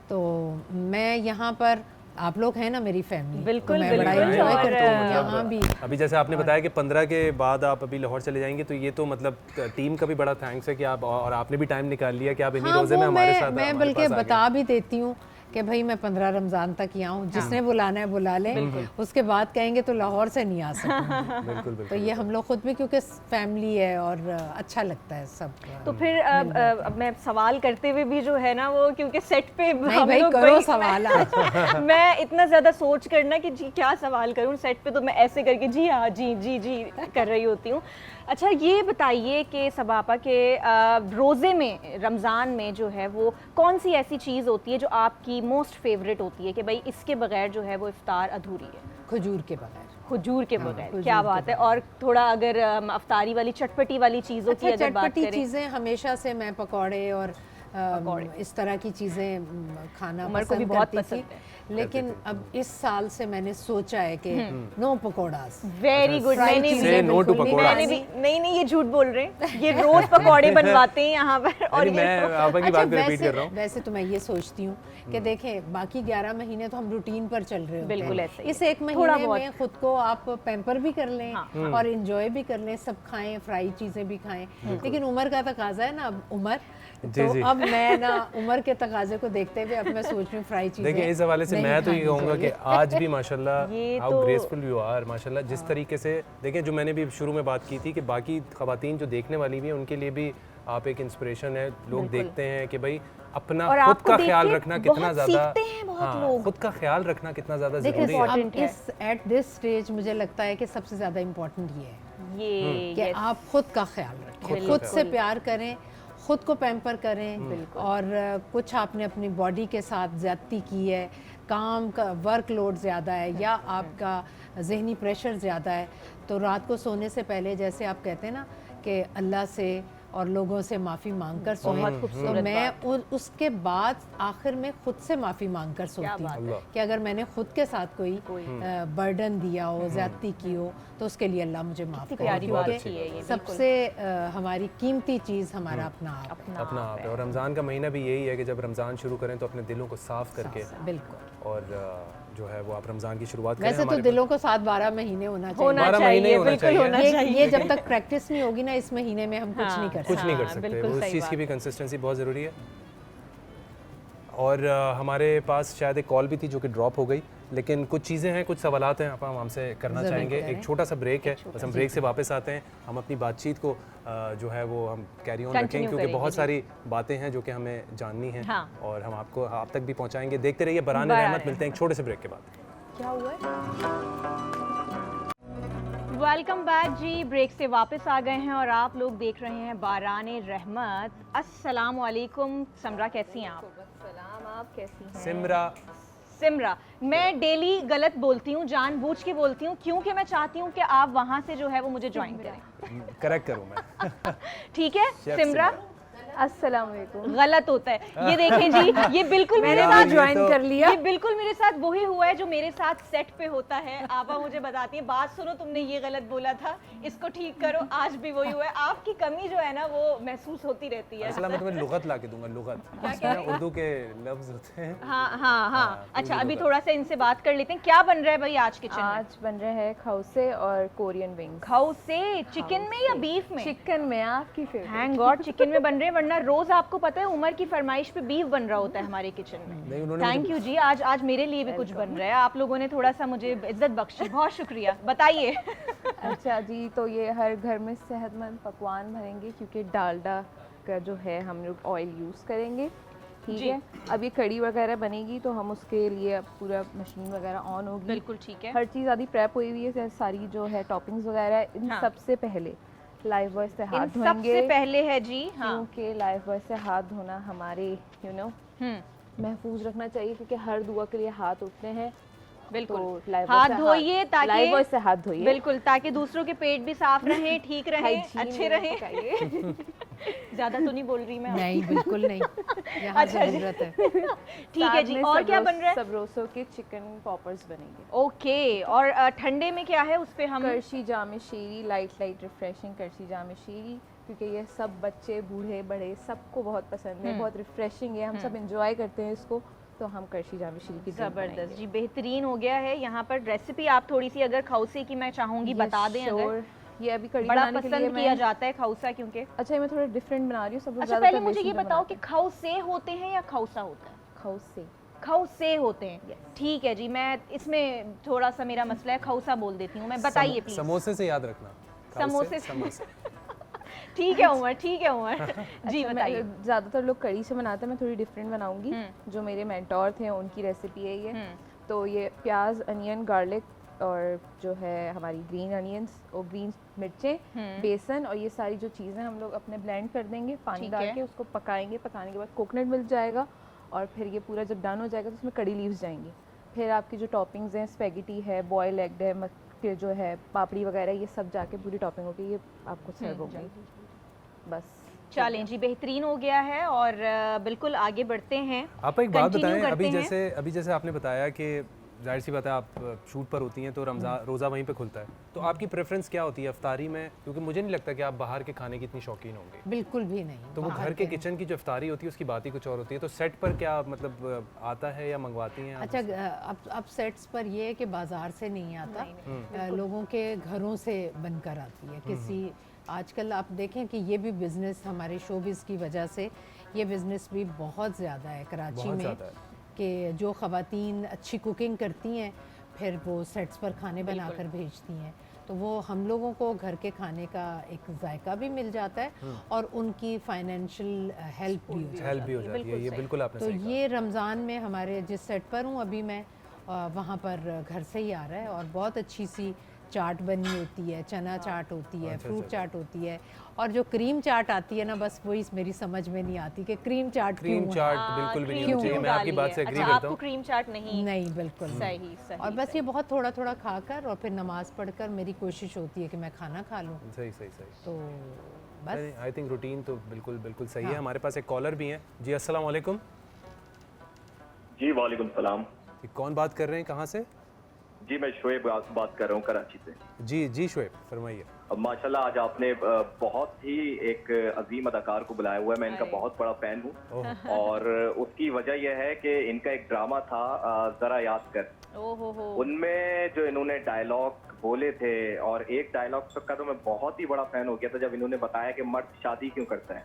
تو میں یہاں پر، آپ لوگ ہیں نا میری فیملی، بالکل میں بڑا انجوائے کرتی ہوں یہاں بھی. ابھی جیسے آپ نے بتایا کہ 15 کے بعد آپ ابھی لاہور چلے جائیں گے، تو یہ تو مطلب ٹیم کا بھی بڑا تھینکس ہے کہ آپ، اور آپ نے بھی ٹائم نکال لیا کہ آپ انہی روزے میں ہمارے ساتھ. میں بلکہ بتا بھی دیتی ہوں کہ بھائی میں 15 رمضان تک یہاں ہوں، جس نے بلانا ہے بلا لیں، اس کے بعد کہیں گے تو لاہور سے نہیں آ سکتے. بالکل. تو یہ ہم لوگ خود بھی کیونکہ فیملی ہے اور اچھا لگتا ہے سب. تو پھر اب میں سوال کرتے ہوئے بھی جو ہے نا وہ، کیونکہ سیٹ پہ بھائی کرو سوال آج. میں اتنا زیادہ سوچ کرنا کہ جی کیا سوال کروں سیٹ پہ، تو میں ایسے کر کے جی ہاں جی جی جی کر رہی ہوتی ہوں. اچھا یہ بتائیے کہ صباپا کے روزے میں، رمضان میں جو ہے وہ کون سی ایسی چیز ہوتی ہے جو آپ کی موسٹ فیوریٹ ہوتی ہے کہ بھائی اس کے بغیر جو ہے وہ افطار ادھوری ہے؟ کھجور کے بغیر. کھجور کے بغیر. کیا بات ہے. اور تھوڑا اگر افطاری والی چٹپٹی والی چیزوں کی اگر بات کریں. چٹپٹی چیزیں ہمیشہ سے میں پکوڑے اور اس طرح کی چیزیں کھانا پسند کرتی تھی، لیکن اب اس سال سے میں نے سوچا ہے کہ نو پکوڑاز. Very good. نہیں یہ جھوٹ بول رہے ہیں، یہ روز پکوڑے بنواتے ہیں یہاں پر. اور ویسے تو میں یہ سوچتی ہوں کہ دیکھیں باقی 11 مہینے تو ہم روٹین پر چل رہے ہوتے ہیں. بالکل ایسے. اس 1 مہینے میں خود کو آپ پیمپر بھی کر لیں اور انجوائے بھی کر لیں، سب کھائیں، فرائی چیزیں بھی کھائیں. لیکن عمر کا تقاضا ہے نا، اب عمر، تو اب میں نا عمر کے تقاضے کو دیکھتے ہوئے اب میں سوچ رہی ہوں فرائی چیزیں. دیکھیں اس حوالے سے میں تو یہ کہوں گا کہ آج بھی ماشاءاللہ ہاؤ گریسفل یو آر. ماشاءاللہ جس طریقے سے دیکھیں، جو میں نے بھی شروع میں بات کی تھی کہ باقی خواتین جو دیکھنے والی بھی ہیں ان کے لیے بھی آپ ایک انسپریشن ہے. لوگ دیکھتے ہیں کہ بھائی اپنا خود کا خیال رکھنا کتنا زیادہ، خود کا خیال رکھنا کتنا زیادہ ضروری ہے. ایٹ دس اسٹیج مجھے لگتا ہے کہ سب سے زیادہ امپورٹنٹ یہ ہے کہ آپ خود کا خیال رکھیں، خود سے پیار کریں، خود کو پیمپر کریں. اور کچھ آپ نے اپنی باڈی کے ساتھ زیادتی کی ہے، کام کا ورک لوڈ زیادہ ہے یا آپ کا ذہنی پریشر زیادہ ہے، تو رات کو سونے سے پہلے جیسے آپ کہتے ہیں نا کہ اللہ سے اور لوگوں سے معافی مانگ کر سوئیں، تو میں اس کے بعد آخر میں خود سے معافی مانگ کر سوتی ہوں کہ اگر میں نے خود کے ساتھ کوئی برڈن دیا ہو، زیادتی کی ہو، تو اس کے لیے اللہ مجھے معاف کرے. کیونکہ سب سے ہماری قیمتی چیز ہمارا اپنا آپ ہے. اور رمضان کا مہینہ بھی یہی ہے کہ جب رمضان شروع کریں تو اپنے دلوں کو صاف کر کے، بالکل، اور جو ہے وہ آپ رمضان کی شروعات کریں. ویسے تو دلوں کو 7-12 مہینے ہونا چاہیے. 12 مہینے ہونا چاہیے. یہ جب تک پریکٹس نہیں ہوگی نا اس مہینے میں ہم کچھ نہیں کر سکتے. اس چیز کی بھی کنسسٹنسی بہت ضروری ہے. اور ہمارے پاس شاید ایک کال بھی تھی جو کہ ڈراپ ہو گئی. لیکن کچھ چیزیں ہیں, کچھ سوالات ہیں آپ ہم سے کرنا چاہیں گے. ایک چھوٹا سا بریک ہے, بس ہم بریک سے واپس آتے ہیں. ہم اپنی بات چیت کو جو ہے وہ ہم کیری آن رکھیں کیونکہ بہت ساری باتیں ہیں جو کہ ہمیں جاننی ہیں اور ہم آپ تک بھی پہنچائیں گے. دیکھتے رہیے برہان رحمت. ملتے ہیں ایک چھوٹے سے بریک کے بعد. کیا ہوا ہے؟ ویلکم بیک جی. بریک سے واپس آ گئے ہیں اور آپ لوگ دیکھ رہے ہیں باران رحمت. السلام علیکم. سمرا کیسی ہیں آپ؟ السلام. آپ کیسی ہیں؟ سمرا میں ڈیلی غلط بولتی ہوں, جان بوجھ کے بولتی ہوں, کیونکہ میں چاہتی ہوں کہ آپ وہاں سے جو ہے وہ مجھے جوائن کریں. کریکٹ کروں میں. ٹھیک ہے سمرا. السلام علیکم. غلط ہوتا ہے یہ دیکھیں جی, یہ بالکل میرے ساتھ جوائن کر لیا. یہ بالکل میرے ساتھ وہی ہوا ہے جو میرے ساتھ سیٹ پہ ہوتا ہے. آپا مجھے بتاتی ہیں بات سنو تم نے یہ غلط بولا تھا, اس کو ٹھیک کرو. آج بھی وہی ہوا ہے. آپ کی کمی جو ہے نا وہ محسوس ہوتی رہتی ہے. اصل میں تمہیں لغت لا کے دوں گا. لغت اردو کے لفظ ہوتے ہیں. ہاں. اچھا ابھی تھوڑا سا ان سے بات کر لیتے ہیں. کیا بن رہا ہے بھائی آج کچن میں؟ آج بن رہے ہیں کھوسے اور کورین ونگ. کھوسے چکن میں یا بیف میں؟ چکن میں. آپ کی فیوریٹ. تھینک گاڈ چکن میں بن رہے ہیں, ورنہ روز آپ کو پتہ ہے عمر کی فرمائش پہ بیف بن رہا ہوتا ہے ہمارے کچن میں. تھینک یو جی. آج میرے لیے بھی کچھ بن رہا ہے. آپ لوگوں نے تھوڑا سا مجھے عزت بخشی, بہت شکریہ. بتائیے. اچھا جی, تو یہ ہر گھر میں صحت مند پکوان بنیں گے کیونکہ ڈالڈا کا جو ہے ہم لوگ آئل یوز کریں گے. ٹھیک ہے. اب یہ کڑی وغیرہ بنے گی تو ہم اس کے لیے پورا مشین وغیرہ آن ہوگی. بالکل ٹھیک ہے. ہر چیز آدھی پریپ ہوئی ہوئی ہے. ساری جو ہے ٹاپنگز وغیرہ ان سب سے پہلے لائف بوائے سے ہاتھ دھوئیں گے. سب سے پہلے ہے جی, کیونکہ لائف بوائے سے ہاتھ دھونا ہمارے محفوظ رکھنا چاہیے کیونکہ ہر دعا کے لیے ہاتھ اٹھتے ہیں. بالکل ہاتھ دھوئیے لائف تاکہ بوائے سے ہاتھ دھوئیے بالکل تاکہ دوسروں کے پیٹ بھی صاف رہیں, ٹھیک رہیں, اچھے رہیں. زیادہ تو نہیں بول رہی میں. نہیں بالکل نہیں, یہاں ضرورت ہے. ٹھیک ہے جی. اور کیا بن رہا ہے؟ سبروسو کے چکن پاپرز بنیں گے. اوکے. اور ٹھنڈے میں کیا ہے اس پہ؟ ہم کرشی جام شیری, لائٹ ریفریشنگ کرشی جام شیری, کیونکہ یہ سب بچے بوڑھے بڑے سب کو بہت پسند ہے, بہت ریفریشنگ ہے, ہم سب انجوائے کرتے ہیں اس کو, تو ہم کرشی جام شیری کی زبردست جی. بہترین ہو گیا ہے. یہاں پر ریسیپی آپ تھوڑی سی اگر کھوسے کی میں چاہوں گی بتا دیں. اگر یہ ابھی کڑی بڑا بنانے کے پسند لیے کیا جاتا ہے کھوسا کیونکہ. اچھا میں تھوڑا ڈفرینٹ بنا رہی ہوں. سب اچھا پہلے مجھے یہ بتاؤ کہ کھوسے ہوتے ہیں یا کھوسا ہوتا ہے؟ کھوسے ہوتے ہیں. ٹھیک ہے جی. میں اس میں تھوڑا سا میرا مسئلہ ہے, کھوسا بول دیتی ہوں میں. بتائیے پلیز. سموسے سے یاد رکھنا. سموسے. ٹھیک ہے عمر, ٹھیک ہے عمر. جی بتائیے. زیادہ تر لوگ کڑی سے بناتے ہیں, میں تھوڑی ڈفرینٹ بناؤں گی. جو میرے مینٹور تھے ان کی ریسیپی ہے یہ. تو یہ پیاز, انین, گارلک اور جو ہے ہماری گرین انینس اور گرین مرچیں, بیسن اور یہ ساری جو چیزیں ہم لوگ اپنے بلینڈ کر دیں گے پانی ڈال کے, اس کو پکائیں گے. پکانے کے بعد کوکونٹ مل جائے گا اور پھر یہ پورا جب ڈن ہو جائے گا تو اس میں کڑی لیوز جائیں گی. پھر آپ کی جو ٹاپنگز ہیں, اسپیگیٹی ہے, بوائل ایگ ہے, پھر جو ہے پاپڑی وغیرہ, یہ سب جا کے پوری ٹاپنگ ہو کے یہ آپ کو سرو ہوگی. بس چلیں جی, بہترین ہو گیا ہے. اور بالکل آگے بڑھتے ہیں. آپ ایک بات بتائیں, ابھی جیسے آپ نے بتایا کہ ظاہر سی بات ہے آپ شوٹ پر ہوتی ہیں تو روزہ وہیں پہ کھلتا ہے, تو آپ کی پریفرنس کیا ہوتی ہے افطاری میں؟ کیونکہ مجھے نہیں لگتا کہ آپ باہر کے کھانے کی اتنی شوقین ہوں گے. بالکل بھی نہیں. تو وہ گھر کے کچن کی جو افطاری ہوتی ہے اس کی بات ہی کچھ اور ہوتی ہے. تو سیٹ پر کیا مطلب آتا ہے یا منگواتی ہیں؟ اچھا اب سیٹس پر یہ ہے کہ بازار سے نہیں آتا, لوگوں کے گھروں سے بن کر آتی ہے. کسی آج کل آپ دیکھیں کہ یہ بھی بزنس ہمارے شوبز کی وجہ سے یہ بزنس بھی بہت زیادہ ہے کراچی میں, کہ جو خواتین اچھی کوکنگ کرتی ہیں پھر وہ سیٹس پر کھانے بنا کر بھیجتی ہیں, تو وہ ہم لوگوں کو گھر کے کھانے کا ایک ذائقہ بھی مل جاتا ہے اور ان کی فائنینشیل ہیلپ بھی ہو جاتی ہے. یہ بالکل آپ نے تو یہ رمضان میں ہمارے جس سیٹ پر ہوں ابھی میں, وہاں پر گھر سے ہی آ رہا ہے, اور بہت اچھی سی چاٹ بنی ہوتی ہے, چنا چاٹ ہوتی ہے, فروٹ چاٹ ہوتی ہے, اور جو کریم چاٹ آتی ہے نا بس وہی میری سمجھ میں نہیں آتی کہ کریم چاٹ بالکل بھی نہیں ہوتی ہے. میں آپ کی بات سے ایگری کرتا ہوں. آپ کو کریم چاٹ نہیں بالکل صحیح. اور بس یہ بہت تھوڑا تھوڑا کھا کر اور پھر نماز پڑھ کر میری کوشش ہوتی ہے کہ میں کھانا کھا لوں. صحیح. تو بس آئی تھنک روٹین تو بالکل صحیح ہے. ہمارے پاس ایک کالر بھی ہیں. جی السلام علیکم. جی وعلیکم السلام. کون بات کر رہے ہیں, کہاں سے؟ جی میں شعیب بات کر رہا ہوں کراچی سے. جی شعیب فرمائیے. ماشاءاللہ آج آپ نے بہت ہی ایک عظیم اداکار کو بلایا ہوا ہے. میں ان کا بہت بڑا فین ہوں, اور اس کی وجہ یہ ہے کہ ان کا ایک ڈرامہ تھا ذرا یاد کر, ان میں جو انہوں نے ڈائلاگ بولے تھے, اور ایک ڈائلاگ کا تو میں بہت ہی بڑا فین ہو گیا تھا جب انہوں نے بتایا کہ مرد شادی کیوں کرتا ہے.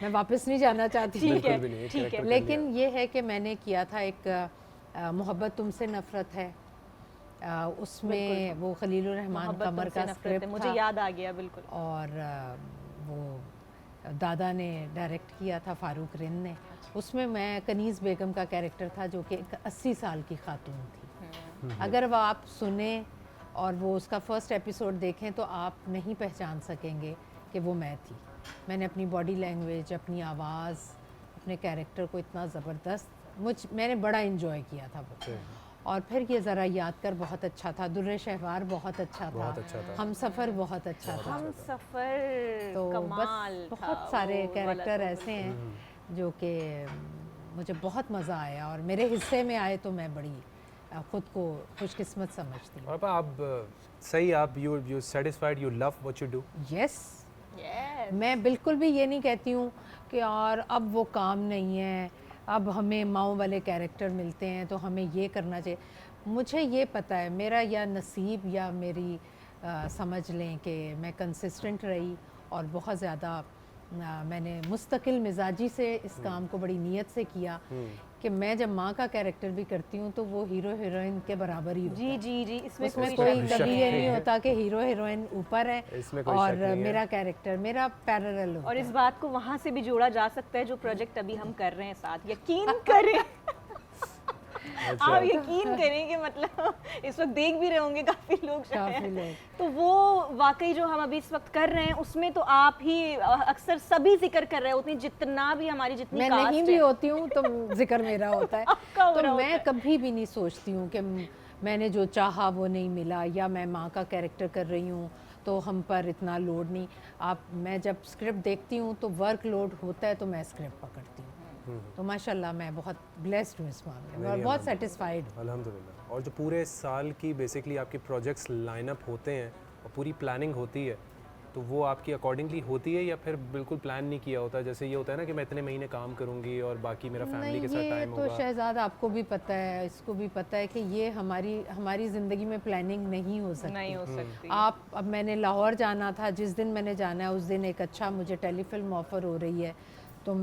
میں واپس نہیں جانا چاہتی. ٹھیک ہے. لیکن یہ ہے کہ میں نے کیا تھا ایک محبت تم سے نفرت ہے, اس میں وہ خلیل الرحمان قمر کا اسکرپٹ تھا, مجھے یاد آ گیا بالکل, اور وہ دادا نے ڈائریکٹ کیا تھا, فاروق رند نے. اس میں میں کنیز بیگم کا کیریکٹر تھا جو کہ 80 سال کی خاتون تھی. اگر وہ آپ سنیں اور وہ اس کا فرسٹ ایپیسوڈ دیکھیں تو آپ نہیں پہچان سکیں گے کہ وہ میں تھی. میں نے اپنی باڈی لینگویج, اپنی آواز, اپنے کیریکٹر کو اتنا زبردست میں نے بڑا انجوائے کیا تھا وہ. اور پھر یہ ذرا یاد کر بہت اچھا تھا, در شہوار بہت اچھا تھا, ہم سفر بہت اچھا تھا, ہم سفر تو کمال بس بہت سارے کیریکٹر ایسے ہیں جو کہ مجھے بہت مزہ آیا اور میرے حصے میں آئے تو میں بڑی خود کو خوش قسمت سمجھتی ہوں. اور آپ صحیح, آپ you satisfied, you love what you do. Yes, میں بالکل بھی یہ نہیں کہتی ہوں کہ یار اب وہ کام نہیں ہے, اب ہمیں ماؤں والے کیریکٹر ملتے ہیں تو ہمیں یہ کرنا چاہیے. مجھے یہ پتہ ہے میرا یا نصیب یا میری سمجھ لیں کہ میں کنسسٹنٹ رہی اور بہت زیادہ میں نے مستقل مزاجی سے اس کام کو بڑی نیت سے کیا کہ میں جب ماں کا کیریکٹر بھی کرتی ہوں تو وہ ہیرو ہیروئن کے برابر ہی ہوتا ہے. جی اس میں کوئی کبھی یہ نہیں ہوتا کہ ہیرو ہیروئن اوپر ہے اور میرا کیریکٹر میرا پیرلل ہوتا ہے. اور اس بات کو وہاں سے بھی جوڑا جا سکتا ہے جو پروجیکٹ ابھی ہم کر رہے ہیں ساتھ. یقین کریں, آپ یقین کریں کہ مطلب اس وقت دیکھ بھی رہے ہوں گے کافی لوگ شاید, تو وہ واقعی جو ہم ابھی اس وقت کر رہے ہیں اس میں تو آپ ہی اکثر سبھی ذکر کر رہے ہوتے ہیں, جتنا بھی ہماری جتنی میں نہیں بھی ہوتی ہوں تو ذکر میرا ہوتا ہے. تو میں کبھی بھی نہیں سوچتی ہوں کہ میں نے جو چاہا وہ نہیں ملا, یا میں ماں کا کیریکٹر کر رہی ہوں تو ہم پر اتنا لوڈ نہیں. میں جب اسکرپٹ دیکھتی ہوں تو ورک لوڈ ہوتا ہے تو میں اسکرپٹ پکڑتی ہوں. تو ماشاءاللہ میں بہت بلیسڈ ہوں اس معاملے میں اور بہت سیٹسفائیڈ ہوں الحمدللہ. اور جو پورے سال کی بیسکلی آپ کے پروجیکٹس لائن اپ ہوتے ہیں اور پوری پلاننگ ہوتی ہے تو وہ آپ کی اکارڈنگلی ہوتی ہے یا پھر بالکل پلان نہیں کیا ہوتا, جیسے یہ ہوتا ہے نا کہ میں اتنے مہینے کام کروں گی اور باقی میرا فیملی کے ساتھ ٹائم ہوگا. تو شہزاد آپ کو بھی پتہ ہے, اس کو بھی پتہ ہے کہ یہ ہماری زندگی میں پلاننگ نہیں ہو سکتی. اب میں نے لاہور جانا تھا, جس دن میں نے جانا ہے اس دن ایک اچھا مجھے ٹیلی فلم آفر ہو رہی ہے تو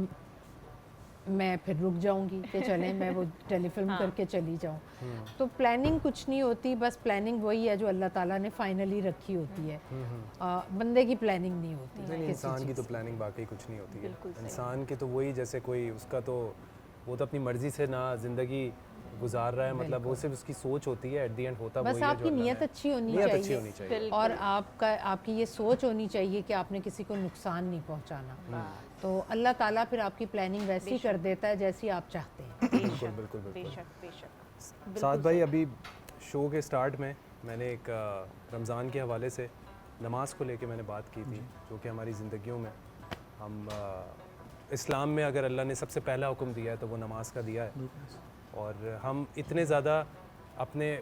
میں پھر رک جاؤں گی کہ چلیں میں وہ ٹیلی فلم کر کے چلی جاؤں. تو پلاننگ کچھ نہیں ہوتی, بس پلاننگ وہی ہے جو اللہ تعالیٰ نے فائنلی رکھی ہوتی ہے. بندے کی پلاننگ نہیں ہوتی. انسان کی تو پلاننگ باقی کچھ نہیں ہوتی ہے. انسان کی تو وہی جیسے کوئی اس کا تو وہ تو اپنی مرضی سے نہ زندگی گزار رہا ہے, مطلب وہ صرف اس کی سوچ ہوتی ہے, ایٹ دی اینڈ ہوتا بس آپ کی نیت اچھی ہونی چاہیے اور آپ کی یہ سوچ ہونی چاہیے کہ آپ نے کسی کو نقصان نہیں پہنچانا. تو اللہ تعالیٰ پھر آپ کی پلاننگ ویسی کر دیتا ہے جیسی آپ چاہتے ہیں. بالکل. سعد بھائی, ابھی شو کے سٹارٹ میں میں نے ایک رمضان کے حوالے سے نماز کو لے کے میں نے بات کی تھی, جو کہ ہماری زندگیوں میں ہم اسلام میں اگر اللہ نے سب سے پہلا حکم دیا ہے تو وہ نماز کا دیا ہے. اور ہم اتنے زیادہ اپنے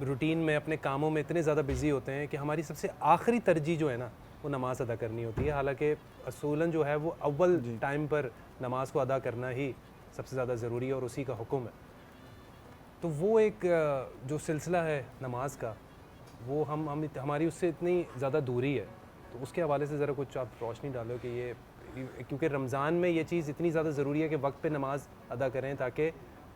روٹین میں اپنے کاموں میں اتنے زیادہ بزی ہوتے ہیں کہ ہماری سب سے آخری ترجیح جو ہے نا وہ نماز ادا کرنی ہوتی ہے, حالانکہ اصولاً جو ہے وہ اول ٹائم پر نماز کو ادا کرنا ہی سب سے زیادہ ضروری ہے اور اسی کا حکم ہے. تو وہ ایک جو سلسلہ ہے نماز کا وہ ہماری اس سے اتنی زیادہ دوری ہے, تو اس کے حوالے سے ذرا کچھ آپ روشنی ڈالو کہ یہ کیونکہ رمضان میں یہ چیز اتنی زیادہ ضروری ہے کہ وقت پہ نماز ادا کریں تاکہ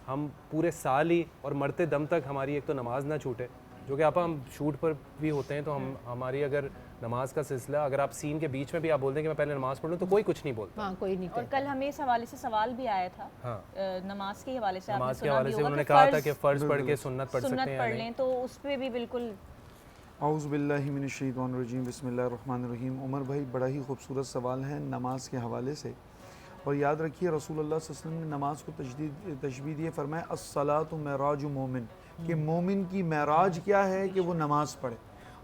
ہم پورے سال ہی اور مرتے دم تک ہماری ایک تو نماز نہ چھوٹے, جو کہ ہم شوٹ پر بھی ہوتے ہیں تو ہماری اگر نماز کا سلسلہ اگر آپ سین کے بیچ میں بھی آپ بولتے ہیں کہ میں پہلے نماز پڑھ لوں تو کوئی کچھ نہیں بولتا. کوئی نہیں. اور کل ہمیں اس حوالے سے سوال بھی آیا تھا نماز کے حوالے سے, نماز کے حوالے سے انہوں نے کہا تھا کہ فرض پڑھ کے سنت پڑھ سکتے ہیں پڑھ لیں, تو اس پہ بھی بالکل. اعوذ باللہ من الشیطان الرجیم, بسم اللہ الرحمن الرحیم. عمر بھائی, بڑا ہی خوبصورت سوال ہے نماز کے حوالے سے, اور یاد رکھیے رسول اللہ صلی اللہ علیہ وسلم نے نماز کو تشبیہ دیے, فرمایا الصلاۃ معراج مومن, کہ مومن کی معراج کیا ہے کہ وہ نماز پڑھے.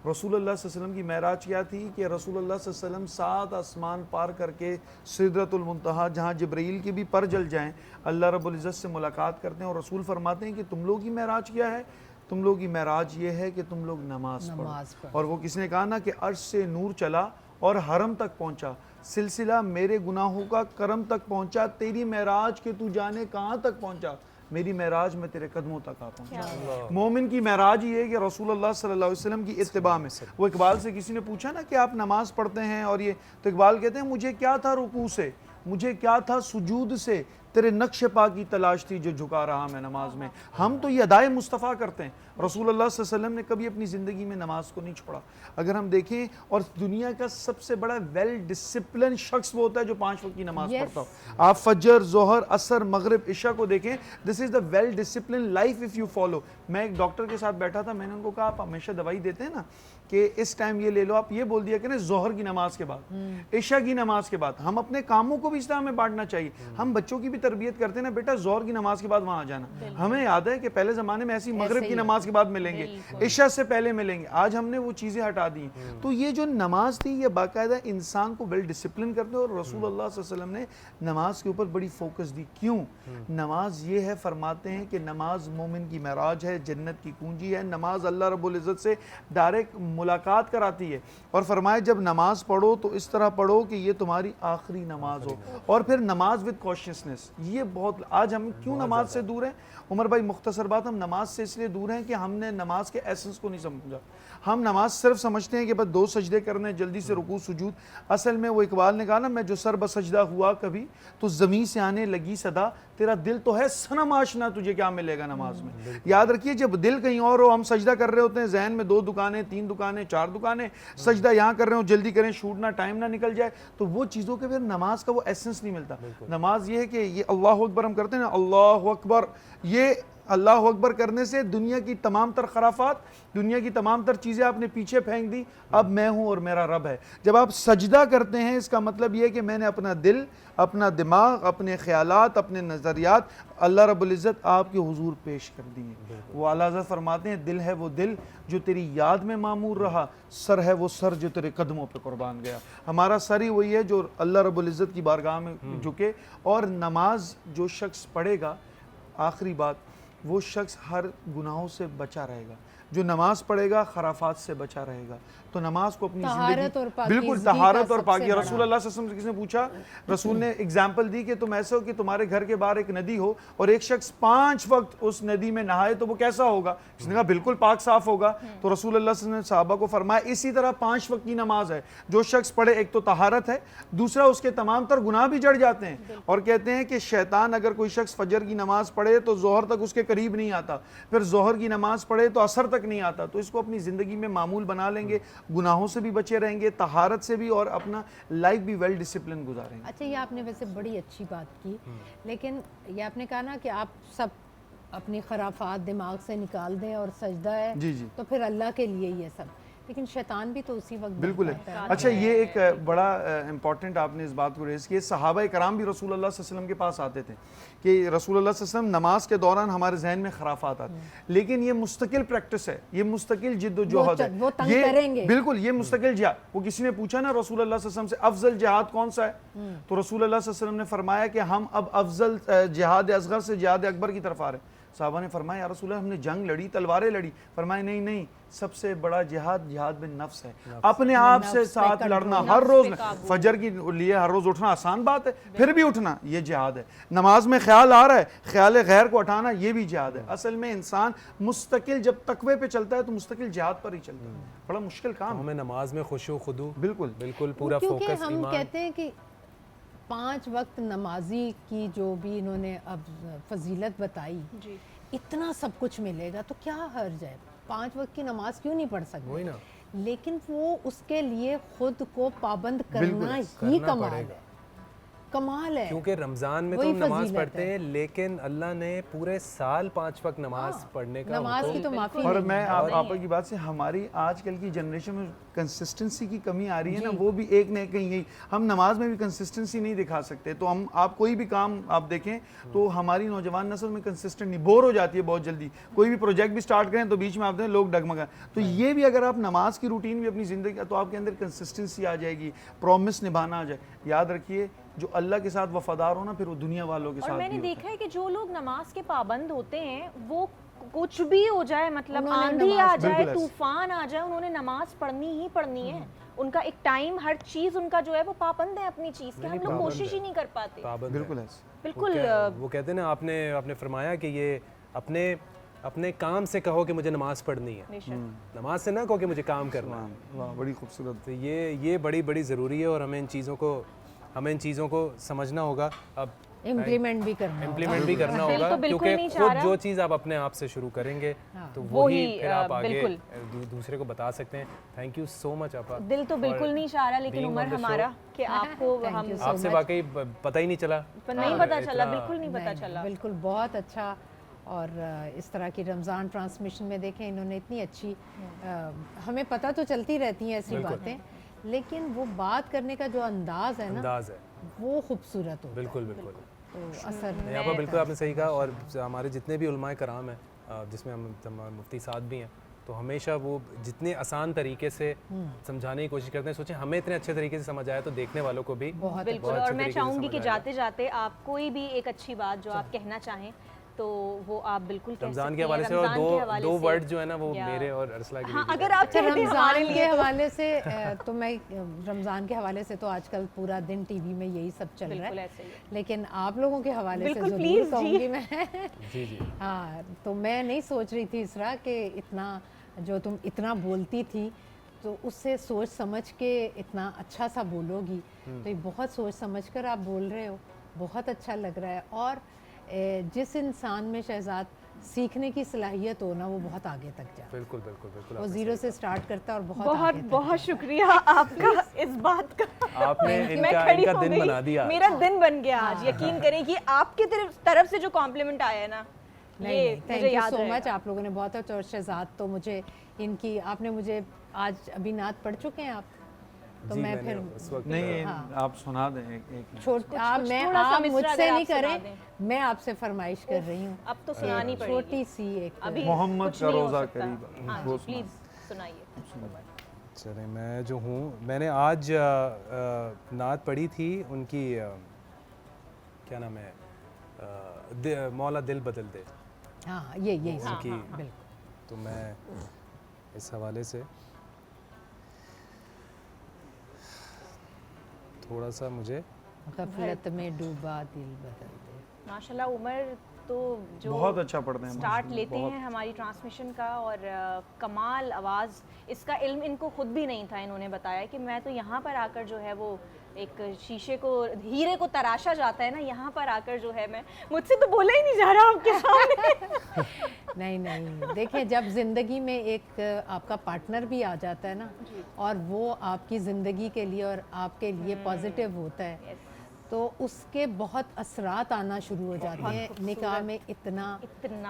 رسول اللہ صلی اللہ علیہ وسلم کی معراج کیا تھی کہ رسول اللہ صلی اللہ علیہ وسلم 7 آسمان پار کر کے سدرۃ المنتہا, جہاں جبرائیل کے بھی پر جل جائیں, اللہ رب العزت سے ملاقات کرتے ہیں, اور رسول فرماتے ہیں کہ تم لوگ کی معراج کیا ہے, تم لوگ کی معراج یہ ہے کہ تم لوگ نماز پڑھو. اور وہ کس نے کہا نا کہ عرش سے نور چلا اور حرم تک پہنچا, سلسلہ میرے گناہوں کا کرم تک پہنچا, تیری معراج کے تو جانے کہاں تک پہنچا, میری معراج میں تیرے قدموں تک آ پہنچا. مومن کی معراج یہ ہے کہ رسول اللہ صلی اللہ علیہ وسلم کی اتباع میں. وہ اقبال سے کسی نے پوچھا نا کہ آپ نماز پڑھتے ہیں اور یہ, تو اقبال کہتے ہیں مجھے کیا تھا رکوع سے, مجھے کیا تھا سجود سے تیرے نقش پا کی تلاش تھی جو جھکا رہا میں نماز میں. ہم تو یہ ادائے مصطفیٰ کرتے ہیں. رسول اللہ صلی اللہ علیہ وسلم نے کبھی اپنی زندگی میں نماز کو نہیں چھوڑا. اگر ہم دیکھیں, اور دنیا کا سب سے بڑا ویل ڈسپلن شخص وہ ہوتا ہے جو 5 وقت کی نماز پڑھتا ہو. آپ فجر, ظہر, عصر, مغرب, عشاء کو دیکھیں, this is the well discipline life if you follow. میں ایک ڈاکٹر کے ساتھ بیٹھا تھا, میں نے ان کو کہا آپ ہمیشہ دوائی دیتے ہیں نا کہ اس ٹائم یہ لے لو, آپ یہ بول دیا کریں ظہر کی نماز کے بعد, عشاء کی نماز کے بعد. ہم اپنے کاموں کو بھی اس طرح میں بانٹنا چاہیے. ہم بچوں کی بھی تربیت کرتے ہیں نا, بیٹا ظہر کی نماز کے بعد وہاں جانا. ہمیں یاد ہے کہ پہلے زمانے میں ایسی مغرب کی نماز کے بعد ملیں گے, عشاء سے پہلے ملیں گے. آج ہم نے وہ چیزیں ہٹا دی. تو یہ جو نماز تھی یہ باقاعدہ انسان کو ویل ڈسپلن کرتے, اور رسول اللہ صلی اللہ علیہ وسلم نے نماز کے اوپر بڑی فوکس دی. کیوں؟ نماز یہ ہے, فرماتے ہیں کہ نماز مومن کی معراج ہے, جنت کی کنجی ہے. نماز اللہ رب العزت سے ڈائریکٹ ملاقات کراتی ہے. اور فرمائے جب نماز پڑھو تو اس طرح پڑھو کہ یہ تمہاری آخری نماز ہو. اور پھر نماز وتھ کوشیسنس, یہ بہت, آج ہم کیوں نماز سے دور ہیں؟ عمر بھائی مختصر بات, ہم نماز سے اس لیے دور ہیں کہ ہم نے نماز کے ایسنس کو نہیں سمجھا. ہم نماز صرف سمجھتے ہیں کہ بس 2 سجدے کرنے, جلدی سے رکوع سجود. اصل میں وہ اقبال نے کہا نا, میں جو سر بسجدہ ہوا کبھی تو زمین سے آنے لگی صدا, تیرا دل تو ہے صنم آشنا, تجھے کیا ملے گا نماز میں. یاد رکھیے جب دل کہیں اور ہو, ہم سجدہ کر رہے ہوتے ہیں, ذہن میں 2 دکانیں, 3 دکانیں, 4 دکانیں, سجدہ یہاں کر رہے ہوں, جلدی کریں, شوٹنا ٹائم نہ نکل جائے, تو وہ چیزوں کے پھر نماز کا وہ ایسنس نہیں ملتا. نماز یہ ہے کہ یہ اللہ اکبر ہم کرتے ہیں نا, اللہ اکبر, یہ اللہ اکبر کرنے سے دنیا کی تمام تر خرافات, دنیا کی تمام تر چیزیں آپ نے پیچھے پھینک دی. اب میں ہوں اور میرا رب ہے. جب آپ سجدہ کرتے ہیں, اس کا مطلب یہ ہے کہ میں نے اپنا دل, اپنا دماغ, اپنے خیالات, اپنے نظریات اللہ رب العزت آپ کے حضور پیش کر دیے. وہ اعلیٰ حضرت فرماتے ہیں, دل ہے وہ دل جو تیری یاد میں معمور رہا, سر ہے وہ سر جو تیرے قدموں پہ قربان گیا. ہمارا سر ہی وہی ہے جو اللہ رب العزت کی بارگاہ میں جھکے. اور نماز جو شخص پڑھے گا, آخری بات, وہ شخص ہر گناہوں سے بچا رہے گا. جو نماز پڑھے گا خرافات سے بچا رہے گا. تو نماز کو اپنی زندگی, بالکل طہارت اور پاکی. رسول اللہ صلی اللہ علیہ وسلم سے کسی نے پوچھا, رسول نے اگزامپل دی کہ تم ایسے ہو کہ تمہارے گھر کے باہر ایک ندی ہو اور ایک شخص 5 وقت اس ندی میں نہائے تو وہ کیسا ہوگا؟ اس نے کہا بالکل پاک صاف ہوگا. تو رسول اللہ صلی اللہ علیہ وسلم نے صحابہ کو فرمایا اسی طرح 5 وقت کی نماز ہے, جو شخص پڑھے, ایک تو طہارت ہے, دوسرا اس کے تمام تر گناہ بھی جڑ جاتے ہیں. اور کہتے ہیں کہ شیطان اگر کوئی شخص فجر کی نماز پڑھے تو ظہر تک اس کے قریب نہیں آتا, پھر ظہر کی نماز پڑھے تو عصر تک نہیں آتا. تو اس کو اپنی زندگی میں معمول بنا لیں گے, گناہوں سے بھی بچے رہیں گے, طہارت سے بھی, اور اپنا لائف بھی ویل ڈسپلن گزاریں گے. اچھا, یہ آپ نے ویسے بڑی اچھی بات کی, لیکن یہ آپ نے کہا نا کہ آپ سب اپنی خرافات دماغ سے نکال دیں اور سجدہ ہے تو پھر اللہ کے لیے یہ سب, لیکن شیطان بھی تو اسی وقت بالکل ہے. اچھا, یہ ایک بڑا امپورٹنٹ آپ نے اس بات کو ریز کیا, صحابہ کرام بھی رسول اللہ صلی اللہ علیہ وسلم کے پاس آتے تھے کہ رسول اللہ صلی اللہ علیہ وسلم نماز کے دوران ہمارے ذہن میں خرافات آتے, لیکن یہ مستقل پریکٹس ہے, یہ مستقل جد و جہد ہے, یہ بالکل یہ مستقل جہاد. وہ کسی نے پوچھا نا رسول اللہ صلی اللہ علیہ وسلم سے افضل جہاد کون سا ہے, تو رسول اللہ صلی اللہ علیہ وسلم نے فرمایا کہ ہم اب افضل جہاد اصغر سے جہاد اکبر کی طرف آ رہے ہیں. صحابہ نے فرمایا یا رسول اللہ ہم نے جنگ لڑی, تلواریں لڑی. فرمایا نہیں نہیں, سب سے بڑا جہاد جہاد بن نفس ہے, اپنے آپ سے ساتھ لڑنا ہر روز. فجر کی لیے ہر روز اٹھنا آسان بات ہے, پھر بھی اٹھنا یہ جہاد ہے. نماز میں خیال آ رہا ہے, خیال غیر کو ہٹانا یہ بھی جہاد ہے. اصل میں انسان مستقل جب تقوی پہ چلتا ہے تو مستقل جہاد پر ہی چلتا ہے. بڑا مشکل کام. ہمیں نماز میں خشوع و خضوع بالکل بالکل پورا فوکس. کیونکہ ہم کہتے ہیں کہ 5 وقت نمازی کی جو بھی انہوں نے اب فضیلت بتائی, اتنا سب کچھ ملے گا تو کیا حرج ہے, 5 وقت کی نماز کیوں نہیں پڑھ سکتے؟ لیکن وہ اس کے لیے خود کو پابند کرنا ہی کمال ہے, کمال ہے. کیونکہ رمضان میں تو ہم نماز پڑھتے ہیں, لیکن اللہ نے پورے سال 5 وقت نماز پڑھنے کا نماز کی تو معافی. اور میں آپ کی بات سے, ہماری آج کل کی جنریشن میں کنسسٹنسی کی کمی آ رہی ہے نا, وہ بھی ایک نہ کہیں یہی, ہم نماز میں بھی کنسسٹنسی نہیں دکھا سکتے. تو ہم, آپ کوئی بھی کام آپ دیکھیں تو ہماری نوجوان نسل میں کنسسٹنٹ نہیں, بور ہو جاتی ہے بہت جلدی. کوئی بھی پروجیکٹ بھی سٹارٹ کریں تو بیچ میں آپ دیکھیں لوگ ڈگمگائیں. تو یہ بھی اگر آپ نماز کی روٹین بھی اپنی زندگی, تو آپ کے اندر کنسسٹنسی آ جائے گی, پرومس نبھانا آ جائے. یاد رکھیے جو اللہ کے ساتھ وفادار ہو نا, پھر وہ دنیا والوں کے ساتھ. اور میں نے دیکھا ہے کہ جو لوگ نماز کے پابند ہوتے ہیں وہ کچھ بھی ہو جائے, مطلب آندھی آ جائے, طوفان آ جائے, انہوں نے نماز پڑھنی ہی پڑھنی ہے. ان کا ایک ٹائم, ہر چیز ان کا جو ہے وہ پابند ہے اپنی چیز کے, ہم لوگ کوشش ہی نہیں کر پاتے. بالکل بالکل. وہ کہتے ہیں نا, آپ نے فرمایا کہ یہ اپنے کام سے کہو کہ مجھے نماز پڑھنی ہے, نماز سے نہ کہو کہ مجھے کام کرنا ہے. بڑی خوبصورت. تو یہ بڑی ضروری ہے, اور ہمیں ان چیزوں کو ہمیں ان چیزوں کو سمجھنا ہوگا. اب امپلیمنٹ بھی کرنا ہوگا کیونکہ خود جو چیز آپ اپنے آپ سے شروع کریں گے تو وہی پھر آپ آگے دوسرے کو بتا سکتے ہیں. تھینک یو سو مچ آپا. دل تو بالکل نہیں چاہ رہا لیکن عمر ہمارا کہ آپ کو آپ سے واقعی پتہ ہی نہیں چلا. بالکل نہیں پتہ چلا. بالکل بہت اچھا. اور اس طرح کی رمضان ٹرانسمیشن میں دیکھیں انہوں نے اتنی اچھی, ہمیں پتہ تو چلتی رہتی ہیں ایسی باتیں, لیکن وہ بات کرنے کا جو انداز ہے نا وہ خوبصورت ہو. بالکل بالکل تو اثر یہاں پر بالکل آپ نے صحیح کہا. اور ہمارے جتنے بھی علماء کرام ہیں جس میں ہم مفتی سعد بھی ہیں, تو ہمیشہ وہ جتنے آسان طریقے سے سمجھانے کی کوشش کرتے ہیں. سوچیں ہمیں اتنے اچھے طریقے سے سمجھ آیا تو دیکھنے والوں کو بھی بالکل. اور میں چاہوں گی کہ جاتے جاتے آپ کوئی بھی ایک اچھی بات جو آپ کہنا چاہیں تو وہ آپ بالکل کہہ سکتے ہیں. رمضان کے حوالے سے اور دو ورڈ جو ہے نا وہ میرے اور ارسلہ کے لیے. اگر آپ رمضان کے حوالے سے تو میں رمضان کے حوالے سے تو آج کل پورا دن ٹی وی میں یہی سب چل رہا ہے, لیکن آپ لوگوں کے حوالے سے ضرور کہوں گی میں. ہاں تو میں نہیں سوچ رہی تھی اسرا کہ اتنا جو تم اتنا بولتی تھی تو اس سے سوچ سمجھ کے اتنا اچھا سا بولو گی. تو یہ بہت سوچ سمجھ کر آپ بول رہے ہو, بہت اچھا لگ رہا ہے. اور جس انسان میں شہزاد سیکھنے کی صلاحیت ہو نا وہ بہت آگے تک جائے. بالکل بالکل بالکل. وہ زیرو سے سٹارٹ کرتا ہے اور بہت بہت شکریہ آپ کا اس بات کا. آپ نے ان کا دن بنا دیا. میرا دن بن گیا آج. یقین کریں کہ آپ کی طرف سے جو کمپلیمنٹ آیا ہے نا, تھینک یو سو مچ. آپ لوگوں نے بہت اچھا. اور شہزاد تو مجھے ان کی, آپ نے مجھے آج ابھی نعت پڑھ چکے ہیں آپ, تو میں پھر نہیں آپ سنا دیں آپ مجھ سے نہیں کریں, میں آپ سے فرمائش کر رہی ہوں. اب تو سنانی پڑے گی چھوٹی سی ایک محمد کا روزہ قریب. پلیز سنائیے. چلیں میں جو ہوں, میں نے آج نعت پڑھی تھی ان کی, کیا نام ہے, مولا دل بدل دے. ہاں یہی ان کی. تو میں اس حوالے سے تھوڑا سا مجھے غفلت میں ڈوبا دل بدل دے. ماشاءاللہ عمر تو جو بہت اچھا پڑھتے ہیں, سٹارٹ لیتے ہیں ہماری ٹرانسمیشن کا, اور کمال آواز. اس کا علم ان کو خود بھی نہیں تھا. انہوں نے بتایا کہ میں تو یہاں پر آ کر جو ہے وہ ایک شیشے کو, ہیرے کو تراشا جاتا ہے نا, یہاں پر آ کر جو ہے مجھ سے تو بولا ہی نہیں جا رہا آپ کے سامنے. نہیں دیکھیں, جب زندگی میں ایک آپ کا پارٹنر بھی آ جاتا ہے نا, اور وہ آپ کی زندگی کے لیے اور آپ کے لیے پازیٹیو ہوتا ہے, تو اس کے بہت اثرات آنا شروع ہو جاتے ہیں. نکاح میں اتنا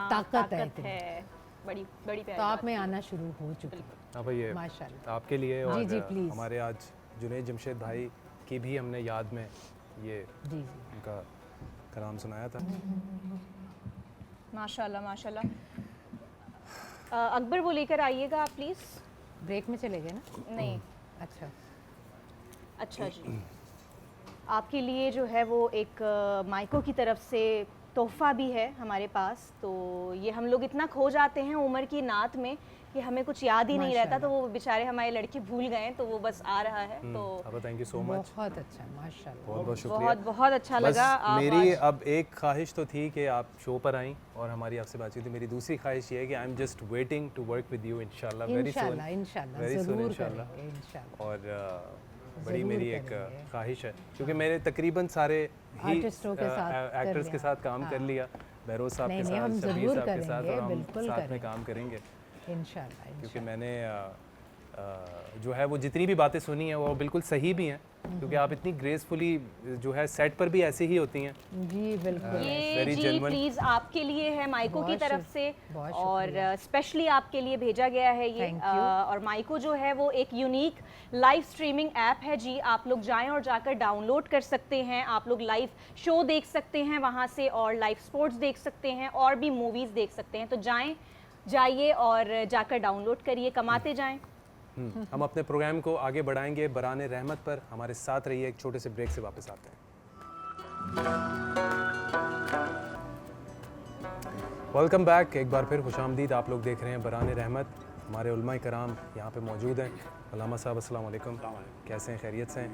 طاقت ہے, بڑی تو آپ میں آنا شروع ہو چکی ہے ماشاءاللہ آپ کے لیے. اور ہمارے آج جنید جمشید بھائی کی بھی ہم نے یاد میں یہ ان کا کلام سنایا تھا. ماشاءاللہ ماشاءاللہ. اکبر وہ لے کر آئیے گا آپ پلیز. بریک میں چلے گئے نا؟ نہیں. اچھا جی. آپ کے لیے جو ہے وہ ایک مائکو کی طرف سے تحفہ بھی ہے ہمارے پاس. تو یہ ہم لوگ اتنا کھو جاتے ہیں عمر کی نعت میں کہ ہمیں کچھ یاد ہی نہیں رہتا, تو وہ بیچارے ہمارے لڑکے بھول گئے, تو وہ بس آ رہا ہے. تو تھینک یو سو مچ. بہت اچھا, ماشاءاللہ, بہت بہت شکریہ. بہت اچھا لگا. میری اب ایک خواہش تو تھی کہ آپ شو پر آئیں اور ہماری آپ سے بات ہوئی. میری دوسری خواہش یہ ہے کہ I am just waiting to work with you انشاءاللہ ویری سون. انشاءاللہ. اور بڑی میری ایک خواہش ہے, کیونکہ میرے تقریباً سارے ہی ایکٹرز کے ساتھ کام کر لیا, بہروز صاحب کے ساتھ, شبیر صاحب کے ساتھ, اور ہم ساتھ میں کام کریں گے انشاءاللہ. کیونکہ میں نے جو ہے وہ جتنی بھی باتیں سنی ہیں وہ بالکل صحیح بھی ہیں, کیونکہ آپ اتنی گریسفلی جو ہے سیٹ پر بھی ایسی ہی ہوتی ہیں. جی بالکل. یہ جی پلیز آپ کے لیے ہے مائکو کی طرف سے, اور اسپیشلی آپ کے لیے بھیجا گیا ہے یہ. اور مائکو جو ہے وہ ایک یونیک لائیو اسٹریمنگ ایپ ہے جی. آپ لوگ جائیں اور جا کر ڈاؤن لوڈ کر سکتے ہیں. آپ لوگ لائیو شو دیکھ سکتے ہیں وہاں سے, اور لائیو سپورٹس دیکھ سکتے ہیں, اور بھی موویز دیکھ سکتے ہیں. تو جائیے اور جا کر ڈاؤن لوڈ کریے, کماتے جائیں. ہم اپنے پروگرام کو آگے بڑھائیں گے برہنِ رحمت پر. ہمارے ساتھ رہیے, ایک چھوٹے سے بریک سے واپس آتے ہیں. Welcome back. ایک بار پھر خوش آمدید. آپ لوگ دیکھ رہے ہیں برہنِ رحمت. ہمارے علماء کرام یہاں پہ موجود ہیں. علامہ صاحب السلام علیکم, کیسے ہیں, خیریت سے ہیں؟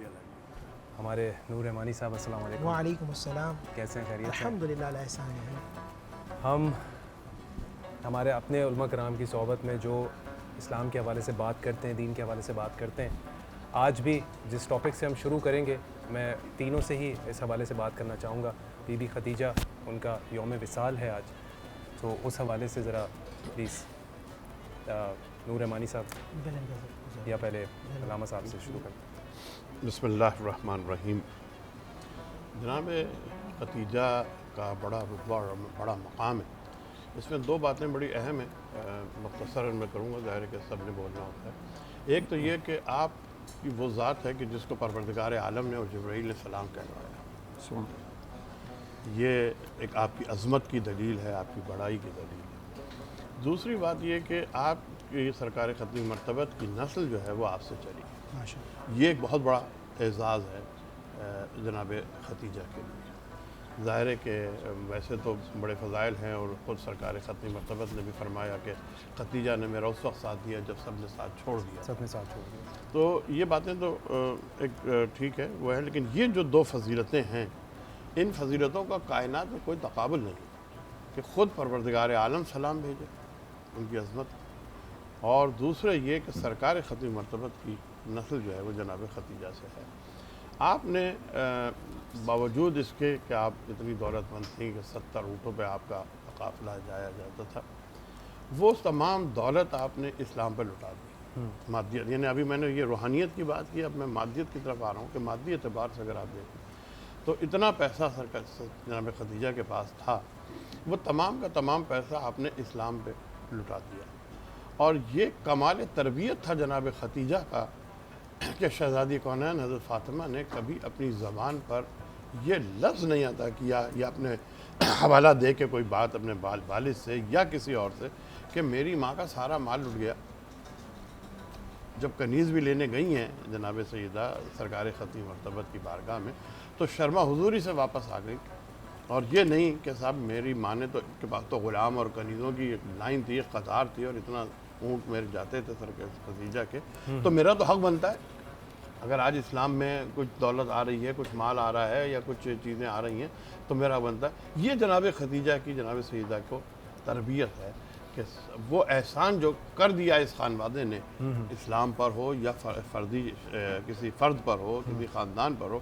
ہمارے نور رحمانی صاحب السلام علیکم. وعلیکم السلام, کیسے ہیں, خیریت سے؟ الحمدللہ اللہ احسان ہے. ہم ہمارے اپنے علماء کرام کی صحبت میں جو اسلام کے حوالے سے بات کرتے ہیں, دین کے حوالے سے بات کرتے ہیں, آج بھی جس ٹاپک سے ہم شروع کریں گے میں تینوں سے ہی اس حوالے سے بات کرنا چاہوں گا. بی بی خدیجہ ان کا یوم وصال ہے آج, تو اس حوالے سے ذرا پلیز نور رحمانی صاحب یا پہلے علامہ صاحب سے شروع کریں. بسم اللہ الرحمن الرحیم. جناب خدیجہ کا بڑا رتبہ اور بڑا مقام ہے. اس میں دو باتیں بڑی اہم ہیں, مختصراً میں کروں گا, ظاہر ہے کہ سب نے بولنا ہوتا ہے. ایک تو یہ کہ آپ کی وہ ذات ہے کہ جس کو پروردگار عالم نے اور جبرائیل نے سلام کہلوایا. یہ ایک آپ کی عظمت کی دلیل ہے, آپ کی بڑائی کی دلیل ہے. دوسری بات یہ کہ آپ کی سرکار ختمی مرتبت کی نسل جو ہے وہ آپ سے چلی. یہ ایک بہت بڑا اعزاز ہے جناب خدیجہ کے لیے. ظاہر ہے کہ ویسے تو بڑے فضائل ہیں, اور خود سرکار ختمی مرتبت نے بھی فرمایا کہ خدیجہ نے میرا اس وقت ساتھ دیا جب سب نے ساتھ چھوڑ دیا. سب نے ساتھ چھوڑ دیا. تو یہ باتیں تو ایک ٹھیک ہے وہ ہے, لیکن یہ جو دو فضیلتیں ہیں ان فضیلتوں کا کائنات میں کوئی تقابل نہیں کہ خود پروردگار عالم سلام بھیجے, ان کی عظمت. اور دوسرے یہ کہ سرکار ختمی مرتبت کی نسل جو ہے وہ جناب خدیجہ سے ہے. آپ نے باوجود اس کے کہ آپ اتنی دولت مند تھیں کہ 70 اونٹوں پہ آپ کا قافلہ جایا جاتا تھا, وہ تمام دولت آپ نے اسلام پہ لٹا دی. مادیت, یعنی ابھی میں نے یہ روحانیت کی بات کی, اب میں مادیت کی طرف آ رہا ہوں کہ مادی اعتبار سے اگر آپ دیکھیں تو اتنا پیسہ جناب خدیجہ کے پاس تھا, وہ تمام کا تمام پیسہ آپ نے اسلام پہ لٹا دیا. اور یہ کمال تربیت تھا جناب خدیجہ کا کہ شہزادی کونین حضرت فاطمہ نے کبھی اپنی زبان پر یہ لفظ نہیں عطا کیا یا اپنے حوالہ دے کے کوئی بات اپنے والد سے یا کسی اور سے کہ میری ماں کا سارا مال لٹ گیا. جب کنیز بھی لینے گئی ہیں جناب سیدہ سرکار ختمی مرتبت کی بارگاہ میں تو شرما حضوری سے واپس آ گئی, اور یہ نہیں کہ صاحب میری ماں نے تو کے پاس تو غلام اور کنیزوں کی لائن تھی, قطار تھی, اور اتنا اونٹ میرے جاتے تھے سرکار خدیجہ کے, تو میرا تو حق بنتا ہے. اگر آج اسلام میں کچھ دولت آ رہی ہے, کچھ مال آ رہا ہے یا کچھ چیزیں آ رہی ہیں تو میرا بنتا ہے. یہ جناب خدیجہ کی جناب سیدہ کو تربیت ہے کہ وہ احسان جو کر دیا اس خانوادے نے اسلام پر ہو یا فردی کسی فرد پر ہو, کسی خاندان پر ہو,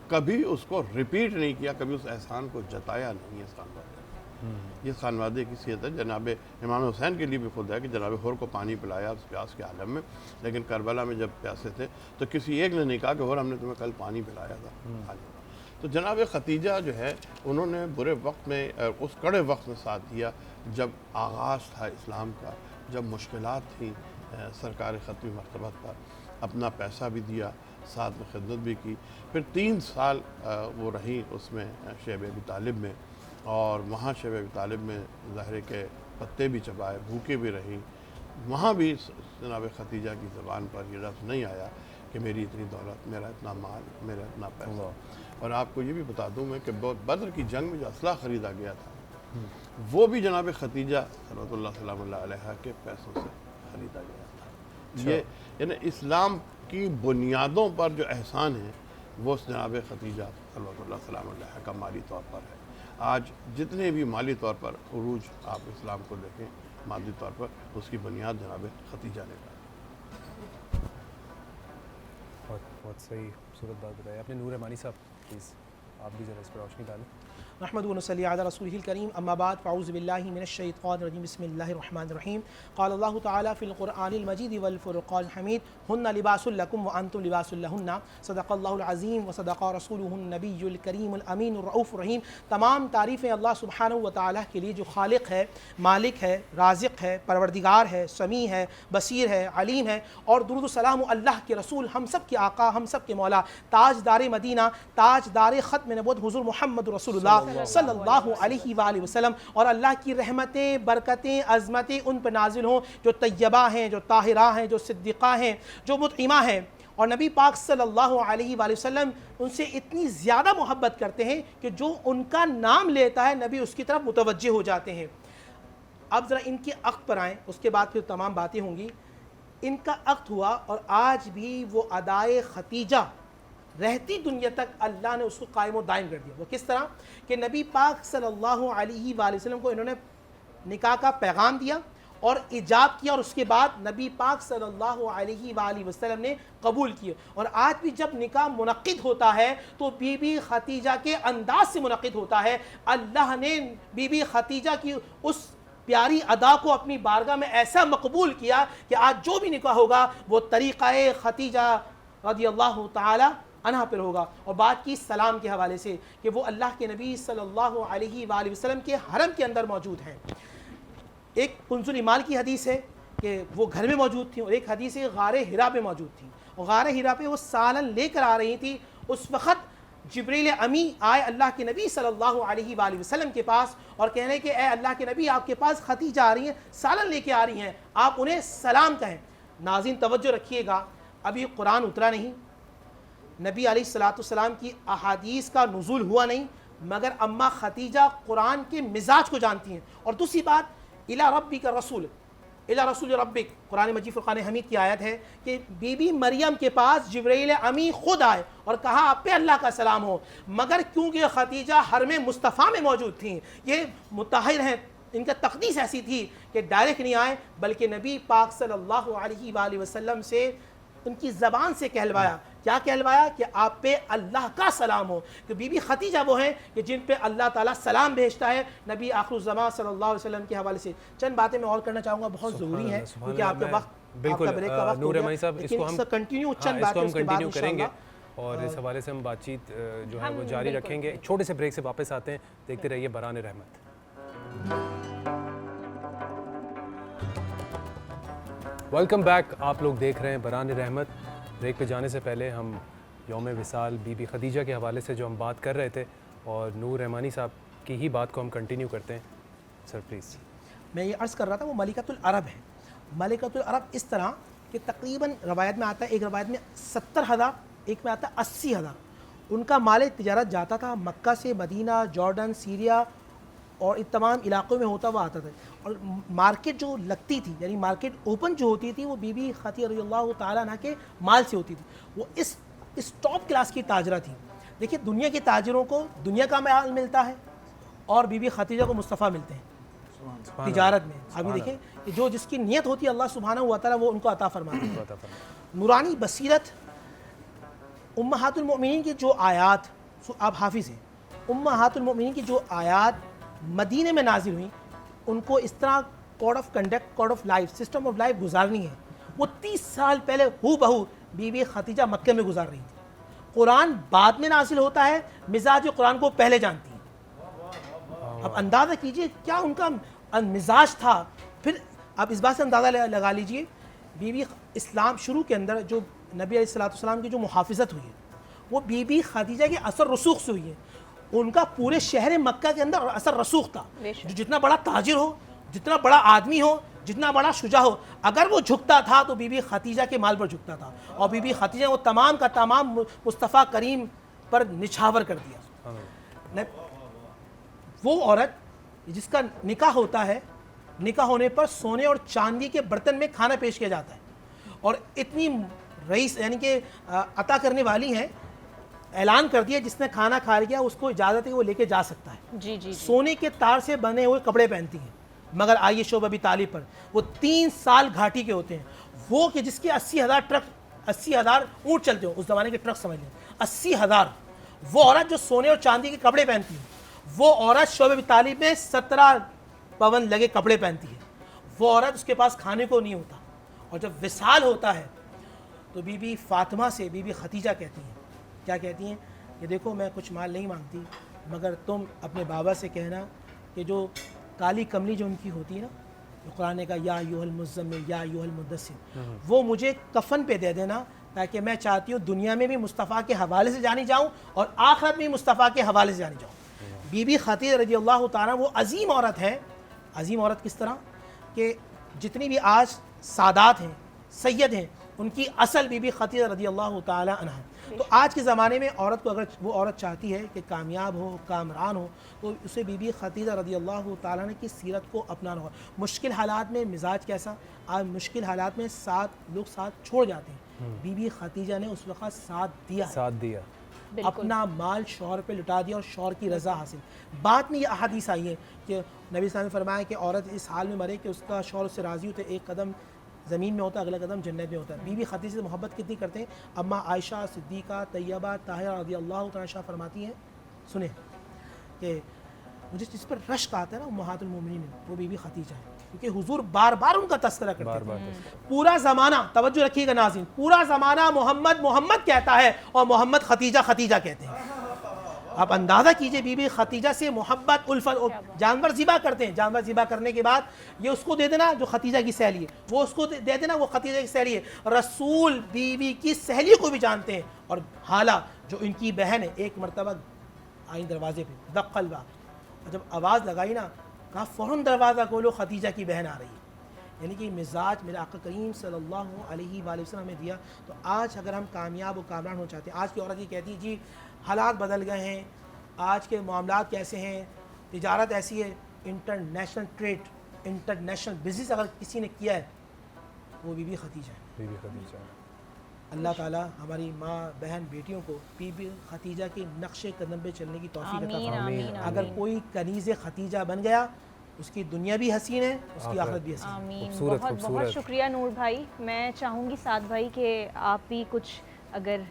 کبھی اس کو ریپیٹ نہیں کیا, کبھی اس احسان کو جتایا نہیں ہے اس خانوادے. یہ خانوادے کی صحت ہے. جناب امام حسین کے لیے بھی خود ہے کہ جناب حور کو پانی پلایا اس پیاس کے عالم میں, لیکن کربلا میں جب پیاسے تھے تو کسی ایک نے نہیں کہا کہ حور ہم نے تمہیں کل پانی پلایا تھا. تو جناب خدیجہ جو ہے انہوں نے برے وقت میں اس کڑے وقت میں ساتھ دیا جب آغاز تھا اسلام کا, جب مشکلات تھیں سرکار ختمی مرتبت پر. اپنا پیسہ بھی دیا, ساتھ میں خدمت بھی کی. پھر 3 سال وہ رہیں اس میں شیب ابی طالب میں, اور وہاں شیب ابی طالب میں ظاہر کے پتے بھی چبائے, بھوکے بھی رہیں. وہاں بھی جناب خدیجہ کی زبان پر یہ لفظ نہیں آیا کہ میری اتنی دولت, میرا اتنا مال, میرا اتنا پیسہ. اور آپ کو یہ بھی بتا دوں میں کہ بدر کی جنگ میں جو اسلحہ خریدا گیا تھا وہ بھی جناب خدیجہ صلی اللہ علیہ کے پیسوں سے خریدا گیا تھا. یہ یعنی اسلام کی بنیادوں پر جو احسان ہے وہ جناب خدیجہ صلی اللہ علیہ کا مالی طور پر ہے. آج جتنے بھی مالی طور پر عروج آپ اسلام کو دیکھیں مادی طور پر, اس کی بنیاد جناب خدیجہ نے کہا. بہت صحیح خوبصورت بات بتائی آپ نے. نور رحمانی صاحب پلیز آپ بھی ذرا اس پر روشنی ڈالیں. نحمد و نصلی علی رسولہ الکریم, اما بعد, فاعوذ باللہ من الشیطان الرجیم, بسم اللہ الرحمن الرحیم. قال اللہ تعالی فی القرآن المجید والفرقان الحمید, ہن لباس لکم وانتم لباس لہن, صدق اللہ العظیم وصدق رسولہ النبی الکریم الامین الرؤوف الرحیم. تمام تعریفیں اللہ سبحانہ و تعالی کے لیے جو خالق ہے, مالک ہے, رازق ہے, پروردگار ہے, سمیع ہے, بصیر ہے, علیم ہے. اور درود و سلام اللہ کے رسول, ہم سب کے آقا, ہم سب کے مولا, تاجدار مدینہ, تاجدار ختم نبوت حضور محمد رسول اللہ صلی اللہ علیہ وآلہ وسلم, اور اللہ کی رحمتیں, برکتیں, عظمتیں ان پر نازل ہوں جو طیبہ ہیں, جو طاہرہ ہیں, جو صدیقہ ہیں, جو مطعمہ ہیں. اور نبی پاک صلی اللہ علیہ وآلہ وسلم ان سے اتنی زیادہ محبت کرتے ہیں کہ جو ان کا نام لیتا ہے نبی اس کی طرف متوجہ ہو جاتے ہیں. اب ذرا ان کے عقد پر آئیں, اس کے بعد پھر تمام باتیں ہوں گی. ان کا عقد ہوا اور آج بھی وہ ادائے خدیجہ رہتی دنیا تک اللہ نے اس کو قائم و دائم کر دیا. وہ کس طرح کہ نبی پاک صلی اللہ علیہ وآلہ وسلم کو انہوں نے نکاح کا پیغام دیا, اور ایجاب کیا اور اس کے بعد نبی پاک صلی اللہ علیہ وآلہ وسلم نے قبول کیے. اور آج بھی جب نکاح منعقد ہوتا ہے تو بی بی خدیجہ کے انداز سے منعقد ہوتا ہے. اللہ نے بی بی خدیجہ کی اس پیاری ادا کو اپنی بارگاہ میں ایسا مقبول کیا کہ آج جو بھی نکاح ہوگا وہ طریقہ خدیجہ رضی اللہ تعالی عنہ پر ہوگا. اور بات کی سلام کے حوالے سے کہ وہ اللہ کے نبی صلی اللہ علیہ وآلہ وسلم کے حرم کے اندر موجود ہیں. ایک کنز الایمان کی حدیث ہے کہ وہ گھر میں موجود تھیں، اور ایک حدیث ہے غار حرا پہ موجود تھیں. اور غار حرا پہ وہ سالن لے کر آ رہی تھی. اس وقت جبریل امی آئے اللہ کے نبی صلی اللہ علیہ وآلہ وسلم کے پاس اور کہنے کہ اے اللہ کے نبی آپ کے پاس خدیجہ آ رہی ہیں، سالن لے کے آ رہی ہیں، آپ انہیں سلام کہیں. ناظرین توجہ رکھیے گا، ابھی قرآن اترا نہیں، نبی علیہ السلام کی احادیث کا نزول ہوا نہیں، مگر اماں خدیجہ قرآن کے مزاج کو جانتی ہیں. اور دوسری بات الی ربک رسول، الی رسول ربک، قرآن مجید فرقان حمید کی آیت ہے کہ بی بی مریم کے پاس جبرائیل امی خود آئے اور کہا آپ پہ اللہ کا سلام ہو. مگر کیونکہ خدیجہ حرم مصطفیٰ میں موجود تھیں، یہ مطہر ہیں، ان کا تقدیس ایسی تھی کہ ڈائریکٹ نہیں آئے بلکہ نبی پاک صلی اللہ علیہ وآلہ وسلم سے ان کی زبان سے کہلوایا. کیا کہلوایا؟ کہ آپ پہ اللہ کا سلام ہو. کہ بی بی خدیجہ وہ ہیں کہ جن پہ اللہ تعالیٰ سلام بھیجتا ہے نبی آخر الزمان صلی اللہ علیہ وسلم کے حوالے سے. چند باتیں میں اور کرنا چاہوں گا، بہت ضروری ہیں کیونکہ آپ کا وقت، بالکل نور رحمانی صاحب، اس کو ہم کنٹینیو چند باتیں کنٹینیو کریں گے اور اس حوالے سے ہم بات چیت جو ہے وہ جاری رکھیں گے. ایک چھوٹے سے بریک سے واپس آتے ہیں، دیکھتے رہیے برہان رحمت. ویلکم بیک، آپ لوگ دیکھ رہے ہیں برہان رحمت. بریک پہ جانے سے پہلے ہم یوم وصال بی بی خدیجہ کے حوالے سے جو ہم بات کر رہے تھے اور نور رحمانی صاحب کی ہی بات کو ہم کنٹینیو کرتے ہیں. Sir please. میں یہ عرض کر رہا تھا وہ ملکۃ العرب ہے. ملکۃ العرب اس طرح کہ تقریباً روایت میں آتا ہے، ایک روایت میں 70,000، ایک میں آتا ہے 80,000 ان کا مال تجارت جاتا تھا مکہ سے مدینہ، جارڈن، سیریا اور ان تمام علاقوں میں ہوتا ہوا آتا تھا. اور مارکیٹ جو لگتی تھی، یعنی مارکیٹ اوپن جو ہوتی تھی، وہ بی بی خدیجہ رضی اللہ تعالیٰ عنہ کے مال سے ہوتی تھی. وہ اس ٹاپ کلاس کی تاجرہ تھی. دیکھیے دنیا کے تاجروں کو دنیا کا مال ملتا ہے اور بی بی خدیجہ کو مصطفیٰ ملتے ہیں تجارت میں. ابھی دیکھیں کہ جو جس کی نیت ہوتی ہے اللہ سبحانہ و تعالیٰ وہ ان کو عطا فرماتا ہے. نورانی بصیرت، امہات المؤمنین کی جو آیات، آپ حافظ ہیں، امہات المؤمنین کی جو آیات مدینے میں نازل ہوئیں ان کو اس طرح code of conduct, code of life, system of life گزارنی ہے. وہ 30 سال پہلے ہو بہو بی بی خدیجہ مکے میں گزار رہی تھی. قرآن بعد میں نازل ہوتا ہے، مزاج قرآن کو پہلے جانتی ہیں. اب اندازہ کیجئے کیا ان کا مزاج تھا. پھر آپ اس بات سے اندازہ لگا لیجئے بی بی اسلام شروع کے اندر جو نبی علیہ السلام کی جو محافظت ہوئی ہے وہ بی بی خدیجہ کے اثر رسوخ سے ہوئی ہے. ان کا پورے شہر مکہ کے اندر اثر رسوخ تھا. جو جتنا بڑا تاجر ہو، جتنا بڑا آدمی ہو، جتنا بڑا شجاع ہو، اگر وہ جھکتا تھا تو بی بی خدیجہ کے مال پر جھکتا تھا. اور بی بی خدیجہ وہ تمام کا تمام مصطفیٰ کریم پر نچھاور کر دیا. وہ عورت جس کا نکاح ہوتا ہے، نکاح ہونے پر سونے اور چاندی کے برتن میں کھانا پیش کیا جاتا ہے. اور اتنی رئیس یعنی کہ عطا کرنے والی ہیں، اعلان کر دیا جس نے کھانا کھا لیا اس کو اجازت ہے وہ لے کے جا سکتا ہے. جی. سونے کے تار سے بنے ہوئے کپڑے پہنتی ہیں. مگر آئیے شعبہ ابی طالب پر، وہ 3 سال گھاٹی کے ہوتے ہیں. وہ کہ جس کے 80,000 ٹرک، 80,000 اونٹ چلتے ہو، اس زمانے کے ٹرک سمجھ لیں 80,000. وہ عورت جو سونے اور چاندی کے کپڑے پہنتی ہے، وہ عورت شعبہ ابی طالب میں 17 پون لگے کپڑے پہنتی ہے. وہ عورت اس کے پاس کھانے کو نہیں ہوتا. اور جب وصال ہوتا ہے تو بی بی فاطمہ سے بی بی خدیجہ کہتی ہیں، کیا کہتی ہیں کہ دیکھو میں کچھ مال نہیں مانگتی، مگر تم اپنے بابا سے کہنا کہ جو کالی کملی جو ان کی ہوتی ہے نا، جو قرآن نے کہا یا ایھا المزمل یا ایھا المدثر، وہ مجھے کفن پہ دے دینا، تاکہ میں چاہتی ہوں دنیا میں بھی مصطفیٰ کے حوالے سے جانی جاؤں اور آخرت میں بھی مصطفیٰ کے حوالے سے جانی جاؤں. بی بی خدیجہ رضی اللہ تعالیٰ وہ عظیم عورت ہے. عظیم عورت کس طرح کہ جتنی بھی آج سادات ہیں، سید ہیں، ان کی اصل بی بی خدیجہ رضی اللہ تعالیٰ عنہ. تو آج کے زمانے میں عورت کو اگر وہ عورت چاہتی ہے کہ کامیاب ہو، کامران ہو، تو اسے بی بی خدیجہ رضی اللہ تعالیٰ عنہ کی سیرت کو اپنانا ہوگا. مشکل حالات میں مزاج کیسا، آج مشکل حالات میں لوگ ساتھ چھوڑ جاتے ہیں. بی بی خدیجہ نے اس وقت ساتھ دیا. اپنا مال شوہر پہ لٹا دیا اور شوہر کی رضا حاصل. بعد میں یہ احادیث آئی ہیں کہ نبی صلی اللہ علیہ وسلم نے فرمایا کہ عورت اس حال میں مرے کہ اس کا شوہر اس سے راضی ہوتے، ایک قدم زمین میں ہوتا ہے، اگلا قدم جنت میں ہوتا ہے. بی بی خدیجہ سے محبت کتنی کرتے ہیں. اماں عائشہ صدیقہ طیبہ طاہرہ رضی اللہ تعالیٰ عنہا فرماتی ہیں، سنیں کہ مجھے جس پر رشک آتا ہے نا امہات المومنین میں، وہ بی بی خدیجہ ہے، کیونکہ حضور بار بار ان کا تذکرہ کرتے ہیں. پورا زمانہ، توجہ رکھیے گا ناظرین، پورا زمانہ محمد محمد کہتا ہے اور محمد خدیجہ خدیجہ کہتے ہیں. آپ اندازہ کیجئے بی بی خدیجہ سے محبت، الفت. جانور ذبح کرتے ہیں، جانور ذبح کرنے کے بعد یہ اس کو دے دینا جو خدیجہ کی سہیلی ہے، وہ اس کو دے دینا وہ خدیجہ کی سہیلی ہے. رسول بی بی کی سہیلی کو بھی جانتے ہیں. اور حالہ جو ان کی بہن ہے، ایک مرتبہ آئی دروازے پہ، دق الباب، جب آواز لگائی نا، کہا فوراً دروازہ کھولو، خدیجہ کی بہن آ رہی ہے. یعنی کہ مزاج میرے آقا کریم صلی اللہ علیہ وآلہ وسلم نے دیا. تو آج اگر ہم کامیاب و کامران ہو چاہتے ہیں، آج کی عورت یہ کہتی ہے جی حالات بدل گئے ہیں، آج کے معاملات کیسے ہیں، تجارت ایسی ہے، انٹرنیشنل ٹریڈ، انٹرنیشنل بزنس اگر کسی نے کیا ہے وہ بی بی خدیجہ ہے. Be be Khadija. اللہ تعالیٰ ہماری ماں بہن بیٹیوں کو بی بی خدیجہ کے نقش قدم پہ چلنے کی توفیق عطا فرمائے. اگر کوئی کنیز خدیجہ بن گیا، اس کی دنیا بھی حسین ہے، اس کی آخرت بھی حسین ہے. آمین. بہت بہت شکریہ نور بھائی. میں چاہوں گی سعد بھائی کہ آپ بھی کچھ اگر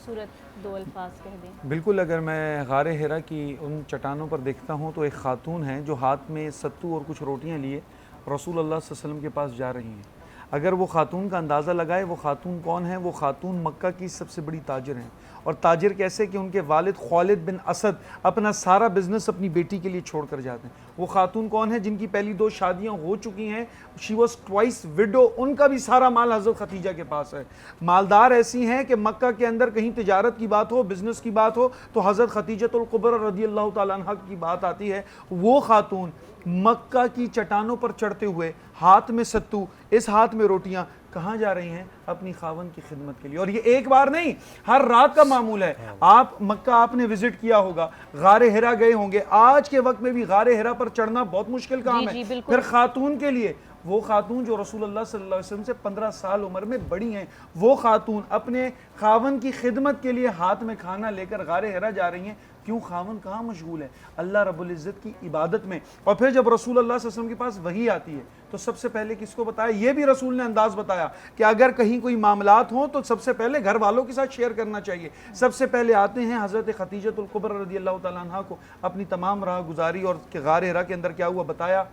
صورت دو الفاظ کہہ دیں. بالکل. اگر میں غار حرا کی ان چٹانوں پر دیکھتا ہوں تو ایک خاتون ہیں جو ہاتھ میں ستو اور کچھ روٹیاں لیے رسول اللہ صلی اللہ علیہ وسلم کے پاس جا رہی ہیں. اگر وہ خاتون کا اندازہ لگائے وہ خاتون کون ہے، وہ خاتون مکہ کی سب سے بڑی تاجر ہیں. اور تاجر کیسے کہ ان کے والد خالد بن اسد اپنا سارا بزنس اپنی بیٹی کے لیے چھوڑ کر جاتے ہیں. وہ خاتون کون ہے جن کی پہلی 2 شادیاں ہو چکی ہیں، شی واز ٹوائس وڈو. ان کا بھی سارا مال حضرت خدیجہ کے پاس ہے. مالدار ایسی ہیں کہ مکہ کے اندر کہیں تجارت کی بات ہو، بزنس کی بات ہو تو حضرت خدیجہ الکبریٰ رضی اللہ تعالیٰ عنہ کی بات آتی ہے. وہ خاتون مکہ کی چٹانوں پر چڑھتے ہوئے، ہاتھ میں ستو، اس ہاتھ میں روٹیاں، کہاں جا رہی ہیں؟ اپنی خاوند کی خدمت کے لیے. اور یہ ایک بار نہیں، ہر رات کا معمول ہے. آپ مکہ آپ نے وزٹ کیا ہوگا، غار حرا گئے ہوں گے. آج کے وقت میں بھی غار حرا پر چڑھنا بہت مشکل کام ہے. پھر خاتون کے لیے، وہ خاتون جو رسول اللہ صلی اللہ علیہ وسلم سے 15 سال عمر میں بڑی ہیں، وہ خاتون اپنے خاوند کی خدمت کے لیے ہاتھ میں کھانا لے کر غار حرا جا رہی ہیں. کیوں؟ خاوند کہاں مشغول ہے؟ اللہ رب العزت کی عبادت میں. اور پھر جب رسول اللہ صلی اللہ علیہ وسلم کے پاس وحی آتی ہے تو سب سے پہلے کس کو بتایا؟ یہ بھی رسول نے انداز بتایا کہ اگر کہیں کوئی معاملات ہوں تو سب سے پہلے گھر والوں کے ساتھ شیئر کرنا چاہیے. سب سے پہلے آتے ہیں حضرت خدیجہ الکبریٰ رضی اللہ تعالیٰ عنہ کو اپنی تمام راہ گزاری اور کہ غار حرا کے اندر کیا ہوا بتایا.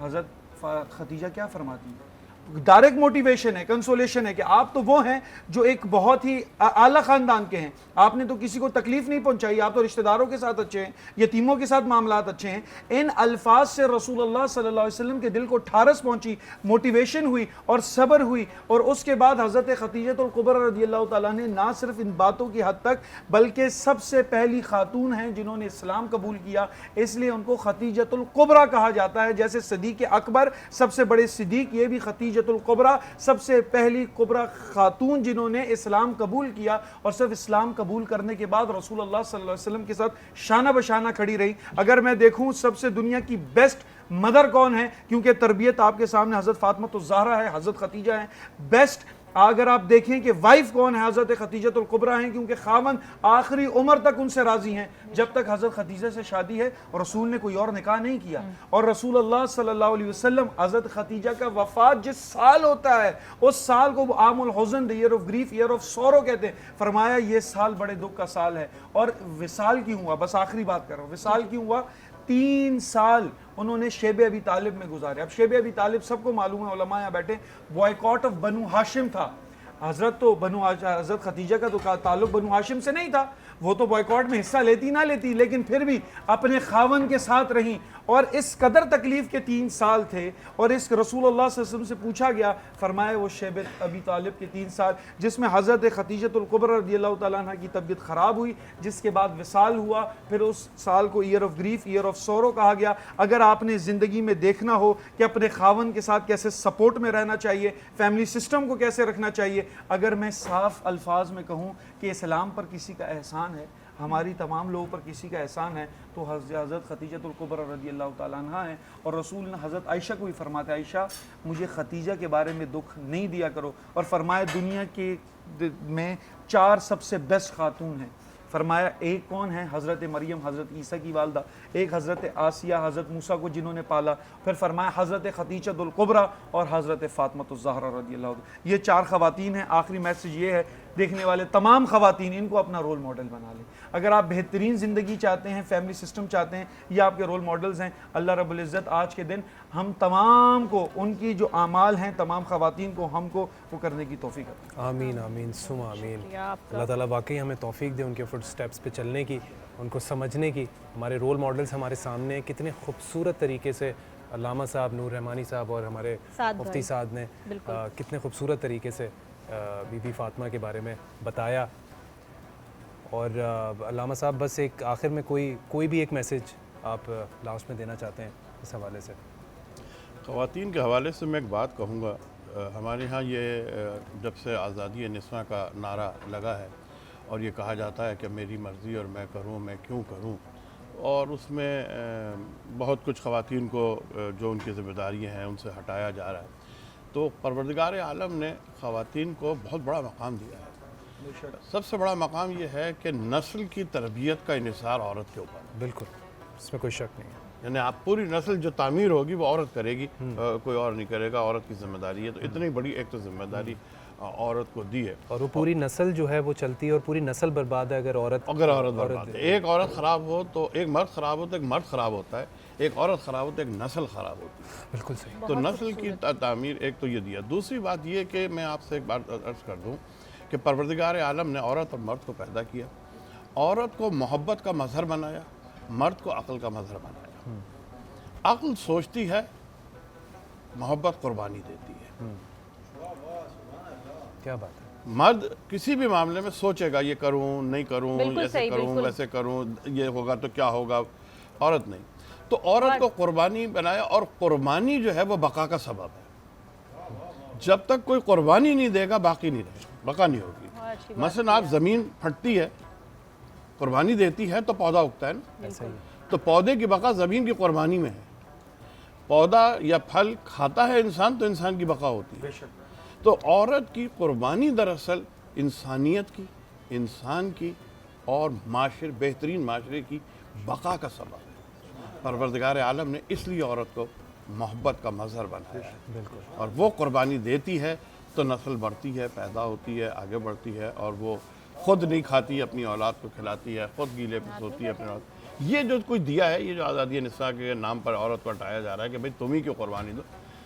حضرت خدیجہ کیا فرماتی ہیں؟ ڈائریکٹ موٹیویشن ہے، کنسولیشن ہے کہ آپ تو وہ ہیں جو ایک بہت ہی اعلیٰ خاندان کے ہیں، آپ نے تو کسی کو تکلیف نہیں پہنچائی، آپ تو رشتہ داروں کے ساتھ اچھے ہیں، یتیموں کے ساتھ معاملات اچھے ہیں. ان الفاظ سے رسول اللہ صلی اللہ علیہ وسلم کے دل کو ٹھارس پہنچی، موٹیویشن ہوئی اور صبر ہوئی. اور اس کے بعد حضرت خدیجہ الکبریٰ رضی اللہ تعالیٰ نے نہ صرف ان باتوں کی حد تک بلکہ سب سے پہلی خاتون ہیں جنہوں نے اسلام قبول کیا، اس لیے ان کو خدیجہ الکبریٰ کہا جاتا ہے. جیسے صدیق اکبر سب سے بڑے صدیق، یہ بھی خدیجہ الکبریٰ سب سے پہلی کبریٰ خاتون جنہوں نے اسلام قبول کیا اور صرف اسلام قبول کرنے کے بعد رسول اللہ صلی اللہ علیہ وسلم کے ساتھ شانہ بشانہ کھڑی رہی. اگر میں دیکھوں سب سے دنیا کی بیسٹ مدر کون ہے، کیونکہ تربیت آپ کے سامنے حضرت فاطمہ الزہرا ہے، حضرت خدیجہ ہیں. بیسٹ اگر آپ دیکھیں کہ وائف کون ہے، حضرت خدیجہ الکبریٰ ہیں، کیونکہ خاوند آخری عمر تک ان سے راضی ہیں. جب تک حضرت خدیجہ سے شادی ہے رسول نے کوئی اور نکاح نہیں کیا. اور رسول اللہ صلی اللہ علیہ وسلم حضرت خدیجہ کا وفات جس سال ہوتا ہے اس سال کو عام الحزن، the year of grief, year of sorrow کہتے ہیں. فرمایا یہ سال بڑے دکھ کا سال ہے. اور وصال کیوں ہوا؟ بس آخری بات کر رہا ہوں، وصال کیوں ہوا؟ 3 سال انہوں نے شیب ابی طالب میں گزارے. اب شیب ابی طالب سب کو معلوم ہے، علماء یہاں بیٹھے، بوائیکاٹ آف بنو ہاشم تھا. حضرت خدیجہ کا تو تعلق بنو ہاشم سے نہیں تھا، وہ تو بوائیکاٹ میں حصہ لیتی نہ لیتی، لیکن پھر بھی اپنے خاون کے ساتھ رہیں. اور اس قدر تکلیف کے 3 سال تھے. اور اس رسول اللہ صلی اللہ علیہ وسلم سے پوچھا گیا، فرمایا وہ شیب ابی طالب کے 3 سال جس میں حضرت خدیجہ الکبریٰ رضی اللہ تعالیٰ عنہ کی طبیعت خراب ہوئی، جس کے بعد وصال ہوا. پھر اس سال کو year of grief, year of sorrow کہا گیا. اگر آپ نے زندگی میں دیکھنا ہو کہ اپنے خاون کے ساتھ کیسے سپورٹ میں رہنا چاہیے، فیملی سسٹم کو کیسے رکھنا چاہیے، اگر میں صاف الفاظ میں کہوں کہ اسلام پر کسی کا احسان ہے، ہماری تمام لوگوں پر کسی کا احسان ہے، تو حضرت خدیجہ الکبریٰ رضی اللہ تعالیٰ عنہ ہیں. اور رسول نے حضرت عائشہ کو بھی فرماتے ہیں، عائشہ مجھے خدیجہ کے بارے میں دکھ نہیں دیا کرو. اور فرمایا دنیا کے میں 4 سب سے بیسٹ خاتون ہیں. فرمایا ایک کون ہے؟ حضرت مریم حضرت عیسیٰ کی والدہ، ایک حضرت آسیہ حضرت موسیٰ کو جنہوں نے پالا، پھر فرمایا حضرت خدیجہ الکبریٰ اور حضرت فاطمہ الزہرا رضی اللہ عنہ. یہ 4 خواتین ہیں. آخری میسج یہ ہے دیکھنے والے تمام خواتین ان کو اپنا رول ماڈل بنا لیں. اگر آپ بہترین زندگی چاہتے ہیں، فیملی سسٹم چاہتے ہیں، یہ آپ کے رول ماڈلز ہیں. اللہ رب العزت آج کے دن ہم تمام کو ان کی جو اعمال ہیں تمام خواتین کو ہم کو وہ کرنے کی توفیق عطا فرمائے. آمین آمین ثم آمین. اللہ تعالیٰ واقعی ہمیں توفیق دے ان کے فٹ سٹیپس پہ چلنے کی، ان کو سمجھنے کی. ہمارے رول ماڈلز ہمارے سامنے کتنے خوبصورت طریقے سے علامہ صاحب نور رحمانی صاحب اور ہمارے مفتی صاحب نے کتنے خوبصورت طریقے سے بی بی فاطمہ کے بارے میں بتایا. اور علامہ صاحب بس ایک آخر میں کوئی بھی ایک میسج آپ لاسٹ میں دینا چاہتے ہیں اس حوالے سے؟ خواتین کے حوالے سے میں ایک بات کہوں گا. ہمارے ہاں یہ جب سے آزادی نسواں کا نعرہ لگا ہے اور یہ کہا جاتا ہے کہ میری مرضی اور میں کروں، میں کیوں کروں، اور اس میں بہت کچھ خواتین کو جو ان کی ذمہ داریاں ہیں ان سے ہٹایا جا رہا ہے. تو پروردگار عالم نے خواتین کو بہت بڑا مقام دیا ہے. سب سے بڑا مقام یہ ہے کہ نسل کی تربیت کا انحصار عورت کے اوپر. بالکل، اس میں کوئی شک نہیں ہے. یعنی آپ پوری نسل جو تعمیر ہوگی وہ عورت کرے گی، کوئی اور نہیں کرے گا. عورت کی ذمہ داری ہے. تو اتنی بڑی ایک تو ذمہ داری عورت کو دی ہے. اور وہ پوری نسل جو ہے وہ چلتی ہے اور پوری نسل برباد ہے اگر عورت برباد ہے. ایک عورت خراب ہو تو ایک مرد خراب ہو تو ایک مرد خراب ہوتا ہے، ایک عورت خراب ہو تو ایک نسل خراب ہوتی ہے. بالکل صحیح. تو نسل کی تعمیر ایک تو یہ دیا. دوسری بات یہ کہ میں آپ سے ایک بات عرض کر دوں کہ پروردگار عالم نے عورت اور مرد کو پیدا کیا. عورت کو محبت کا مظہر بنایا، مرد کو عقل کا مظہر بنایا. عقل سوچتی ہے، محبت قربانی دیتی ہے. کیا بات ہے. مرد کسی بھی معاملے میں سوچے گا یہ کروں نہیں کروں، ایسے کروں ویسے کروں، یہ ہوگا تو کیا ہوگا. عورت نہیں. تو عورت کو قربانی بنایا اور قربانی جو ہے وہ بقا کا سبب ہے. جب تک کوئی قربانی نہیں دے گا باقی نہیں رہے گا، بقا نہیں ہوگی. مثلا آپ زمین پھٹتی ہے، قربانی دیتی ہے تو پودا اگتا ہے نا. تو پودے کی بقا زمین کی قربانی میں ہے. پودا یا پھل کھاتا ہے انسان تو انسان کی بقا ہوتی ہے. تو عورت کی قربانی دراصل انسانیت کی، انسان کی اور بہترین معاشرے کی بقا کا سبب ہے. پروردگار عالم نے اس لیے عورت کو محبت کا مظہر بنایا ہے. اور وہ قربانی دیتی ہے تو نسل بڑھتی ہے، پیدا ہوتی ہے، آگے بڑھتی ہے، اور وہ خود نہیں کھاتی، اپنی اولاد کو کھلاتی ہے، خود گیلے پہ سوتی ہے اپنی اولاد. یہ جو کچھ دیا ہے، یہ جو آزادی نساء کے نام پر عورت کو ہٹایا جا رہا ہے کہ بھئی تم ہی کیوں قربانی دو.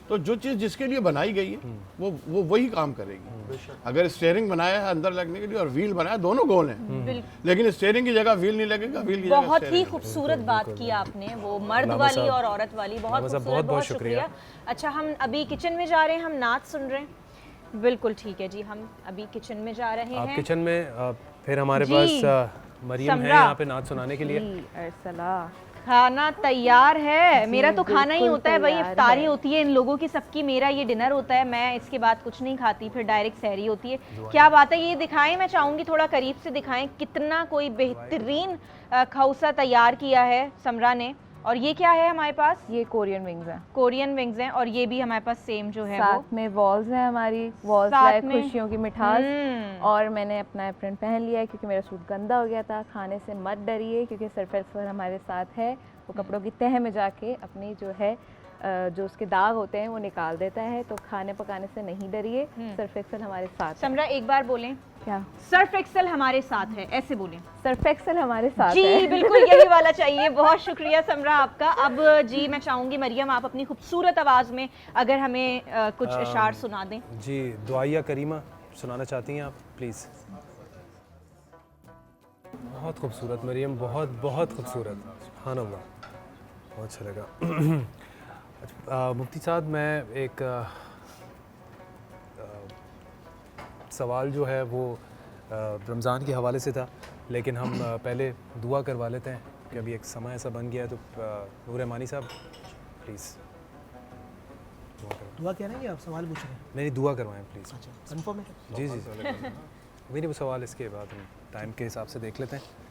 تو جو چیز جس کے لیے بنائی گئی ہے وہ وہی کام کرے گی. اگر اسٹیئرنگ بنایا ہے اندر لگنے کے لیے اور ویل بنایا، دونوں گول ہیں، لیکن اسٹیئرنگ کی جگہ ویل نہیں لگے گا، ویل کی جگہ بہت ہی خوبصورت بات کی آپ نے، وہ مرد والی اور عورت والی. بہت خوبصورت، بہت شکریہ. اچھا، ہم ابھی کچن میں جا رہے ہیں، ہم نعت سن رہے ہیں. بالکل ٹھیک ہے جی، ہم ابھی کچن میں جا رہے ہیں. آپ کچن میں، پھر ہمارے پاس مریم ہے یہاں پہ نعت سنانے کے لیے. کھانا تیار ہے. میرا تو کھانا ہی ہوتا ہے بھائی، افطاری ہوتی ہے ان لوگوں کی سب کی، میرا یہ ڈنر ہوتا ہے. میں اس کے بعد کچھ نہیں کھاتی، پھر ڈائریکٹ سحری ہوتی ہے. کیا بات ہے. یہ دکھائیں، میں چاہوں گی تھوڑا قریب سے دکھائیں کتنا کوئی بہترین کھوسا تیار کیا ہے سمرا نے. اور یہ کیا ہے ہمارے پاس؟ یہ کورین ونگز ہیں. کورین ونگز ہیں. اور یہ بھی ہمارے پاس سیم جو ہے، ساتھ میں والز ہیں ہماری، والز لائے خوشیوں کی مٹھاس. اور میں نے اپنا اپرن پہن لیا ہے کیونکہ میرا سوٹ گندا ہو گیا تھا. کھانے سے مت ڈریے کیونکہ سرف ایکسل ہمارے ساتھ ہے. وہ کپڑوں کی تہہ میں جا کے اپنی جو ہے جو اس کے داغ ہوتے ہیں وہ نکال دیتا ہے. تو کھانے پکانے سے نہیں ڈریے، سرف ایکسل ہمارے ساتھ. سمرا ایک بار بولیں. کیا؟ سرف ایکسل ہمارے ساتھ ہے، ایسے بولیں. سرف ایکسل ہمارے ساتھ جی ہے. بالکل یہی والا چاہیے. بہت شکریہ سمرا آپ کا. اب جی میں چاہوں گی مریم آپ اپنی خوبصورت آواز میں اگر ہمیں کچھ اشعار سنا دیں. جی دعائیہ کریمہ سنانا چاہتی ہیں آپ پلیز؟ بہت خوبصورت مریم، بہت بہت خوبصورت. سبحان اللہ، بہت اچھا لگا. مفتی صاحب، میں ایک سوال جو ہے وہ رمضان کے حوالے سے تھا، لیکن ہم پہلے دعا کروا لیتے ہیں کہ ابھی ایک سماں ایسا بن گیا ہے. تو نور رحمانی صاحب پلیز دعا کہہ رہے ہیں کہ آپ سوال پوچھ رہے ہیں؟ نہیں، دعا کروائیں پلیز. اچھا کنفرم ہے؟ جی جی وہی نہیں، وہ سوال اس کے بعد ہم ٹائم کے حساب سے دیکھ لیتے ہیں.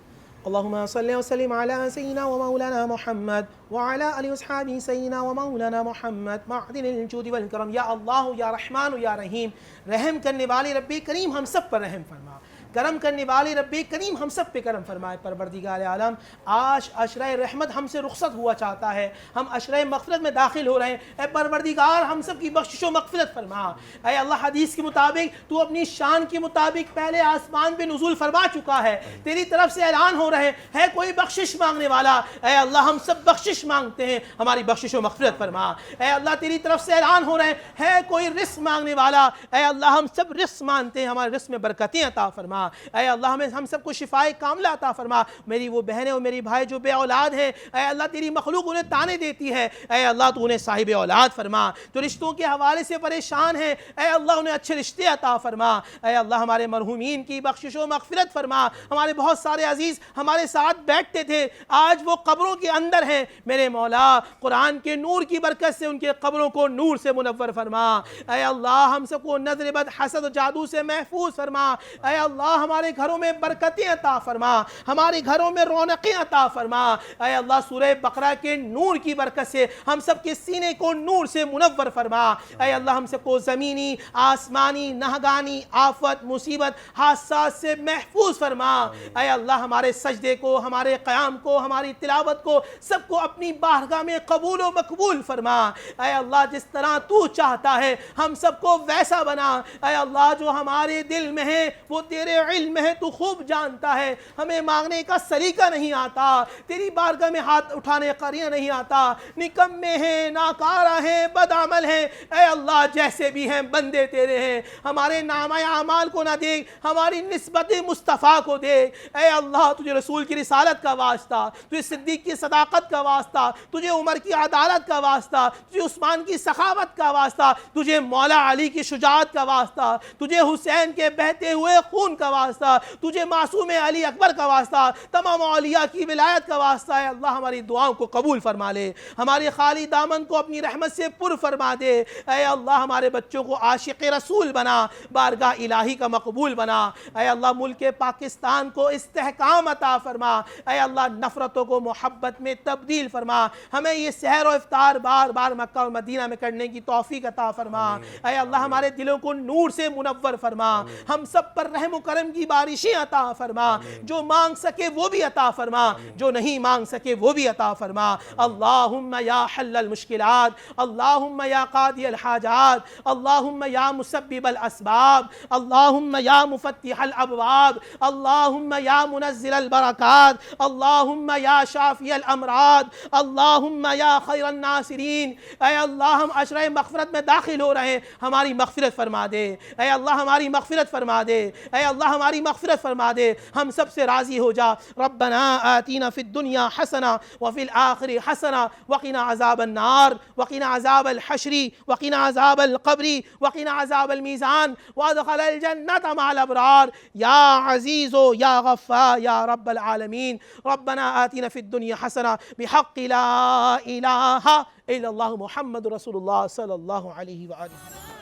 اللهم صل وسلم على سيدنا ومولانا محمد وعلى آله وصحبه سيدنا ومولانا محمد معدن الجود والكرم. یا اللہ، یا رحمان، یا رحیم، رحم کرنے والے رب کریم ہم سب پر رحم فرما. کرم کرنے والے رب کریم ہم سب پہ کرم فرمائے. پروردگار عالم آج عشرہ رحمت ہم سے رخصت ہوا چاہتا ہے, ہم عشرہ مغفرت میں داخل ہو رہے ہیں. اے پروردگار ہم سب کی بخشش و مغفرت فرما. اے اللہ حدیث کے مطابق تو اپنی شان کے مطابق پہلے آسمان پہ نزول فرما چکا ہے, تیری طرف سے اعلان ہو رہے ہے کوئی بخشش مانگنے والا. اے اللہ ہم سب بخشش مانگتے ہیں, ہماری بخشش و مغفرت فرما. اے اللہ تیری طرف سے اعلان ہو رہے ہے کوئی رزق مانگنے والا. اے اللہ ہم سب رزق مانگتے ہیں, ہمارے رزق میں برکتیں عطا فرما. اے اللہ ہم سب کو شفائے کاملہ عطا فرما. میری وہ بہنیں اور میری بھائی جو بے اولاد ہیں, اے اللہ تیری مخلوق انہیں تانے دیتی ہے, اے اللہ تو انہیں صاحب اولاد فرما. جو رشتوں کے حوالے سے پریشان ہیں, اے اللہ انہیں اچھے رشتے عطا فرما. اے اللہ ہمارے مرحومین کی بخشش و مغفرت فرما. ہمارے بہت سارے عزیز ہمارے ساتھ بیٹھتے تھے, آج وہ قبروں کے اندر ہیں. میرے مولا قرآن کے نور کی برکت سے ان کے قبروں کو نور سے منور فرما. اے اللہ ہم سب کو نظر بد, حسد و جادو سے محفوظ فرما. اے اللہ ہمارے گھروں میں برکتیں عطا فرما, ہمارے گھروں میں رونقیں عطا فرما. اے اللہ سورہ بقرہ کے نور کی برکت سے ہم سب کے سینے کو نور سے منور فرما. اے اللہ ہم سب کو زمینی, آسمانی, نہگانی, آفت, مصیبت, حادثات سے محفوظ فرما. اے اللہ ہمارے سجدے کو, ہمارے قیام کو, ہماری تلاوت کو سب کو اپنی بارگاہ میں قبول و مقبول فرما. اے اللہ جس طرح تو چاہتا ہے ہم سب کو ویسا بنا. اے اللہ جو ہمارے دل میں ہے وہ تیرے علم میں ہے, تو خوب جانتا ہے. ہمیں مانگنے کا سلیقہ نہیں آتا, تیری بارگاہ میں ہاتھ اٹھانے کا قریہ نہیں آتا, نکمے ہیں, ناکارہ ہیں, بدعمل ہیں. اے اللہ جیسے بھی ہیں بندے تیرے ہیں, ہمارے نامہ اعمال کو نہ دیکھ, ہماری نسبت مصطفیٰ کو دیکھ. اے اللہ تجھے رسول کی رسالت کا واسطہ, تجھے صدیق کی صداقت کا واسطہ, تجھے عمر کی عدالت کا واسطہ, تجھے عثمان کی سخاوت کا واسطہ, تجھے مولا علی کی شجاعت کا واسطہ, تجھے حسین کے بہتے ہوئے خون کا واسطہ, تجھے معصوم علی اکبر کا واسطہ, تمام اولیاء کی ولایت کا واسطہ. اے اللہ ہماری دعاؤں کو قبول فرما لے, ہمارے خالی دامن کو اپنی رحمت سے پر فرما دے. اے اللہ ہمارے بچوں کو عاشق رسول بنا, بارگاہ الہی کا مقبول بنا. اے اللہ ملک پاکستان کو استحکام عطا فرما. اے اللہ نفرتوں کو محبت میں تبدیل فرما. ہمیں یہ سحر و افطار بار بار مکہ اور مدینہ میں کرنے کی توفیق عطا فرما. اے اللہ ہمارے دلوں کو نور سے منور فرما. ہم سب پر رحم و کرم کی بارشیں عطا فرما. جو مانگ سکے وہ بھی عطا فرما, جو نہیں مانگ سکے وہ بھی عطا فرما. اللہم یا حل المشکلات, اللہم یا قاضی الحاجات, اللہم یا مسبب الاسباب, اللہم یا مفتح الابواب, اللہم یا منزل البرکات, اللہم یا شافی الامراض, اللہم یا خیر الناصرین. اے اللہ ہم عشرہ مغفرت میں داخل ہو رہے ہیں, ہماری مغفرت فرما دے. اے اللہ ہماری مغفرت فرما دے. اے اللہ ہماری مغفرت فرما دے. ہم سب سے راضی ہو جا. ربنا آتینا فی الدنیا حسنہ وفی الآخر حسنہ وقنا عذاب النار وقنا عذاب الحشر وقنا عذاب القبر وقنا عذاب المیزان وادخل الجنة مع الابرار یا عزیز یا غفار یا رب العالمین. ربنا آتینا فی الدنیا حسنہ بحق لا الہ الا اللہ محمد رسول اللہ صلی اللہ علیہ وآلہ.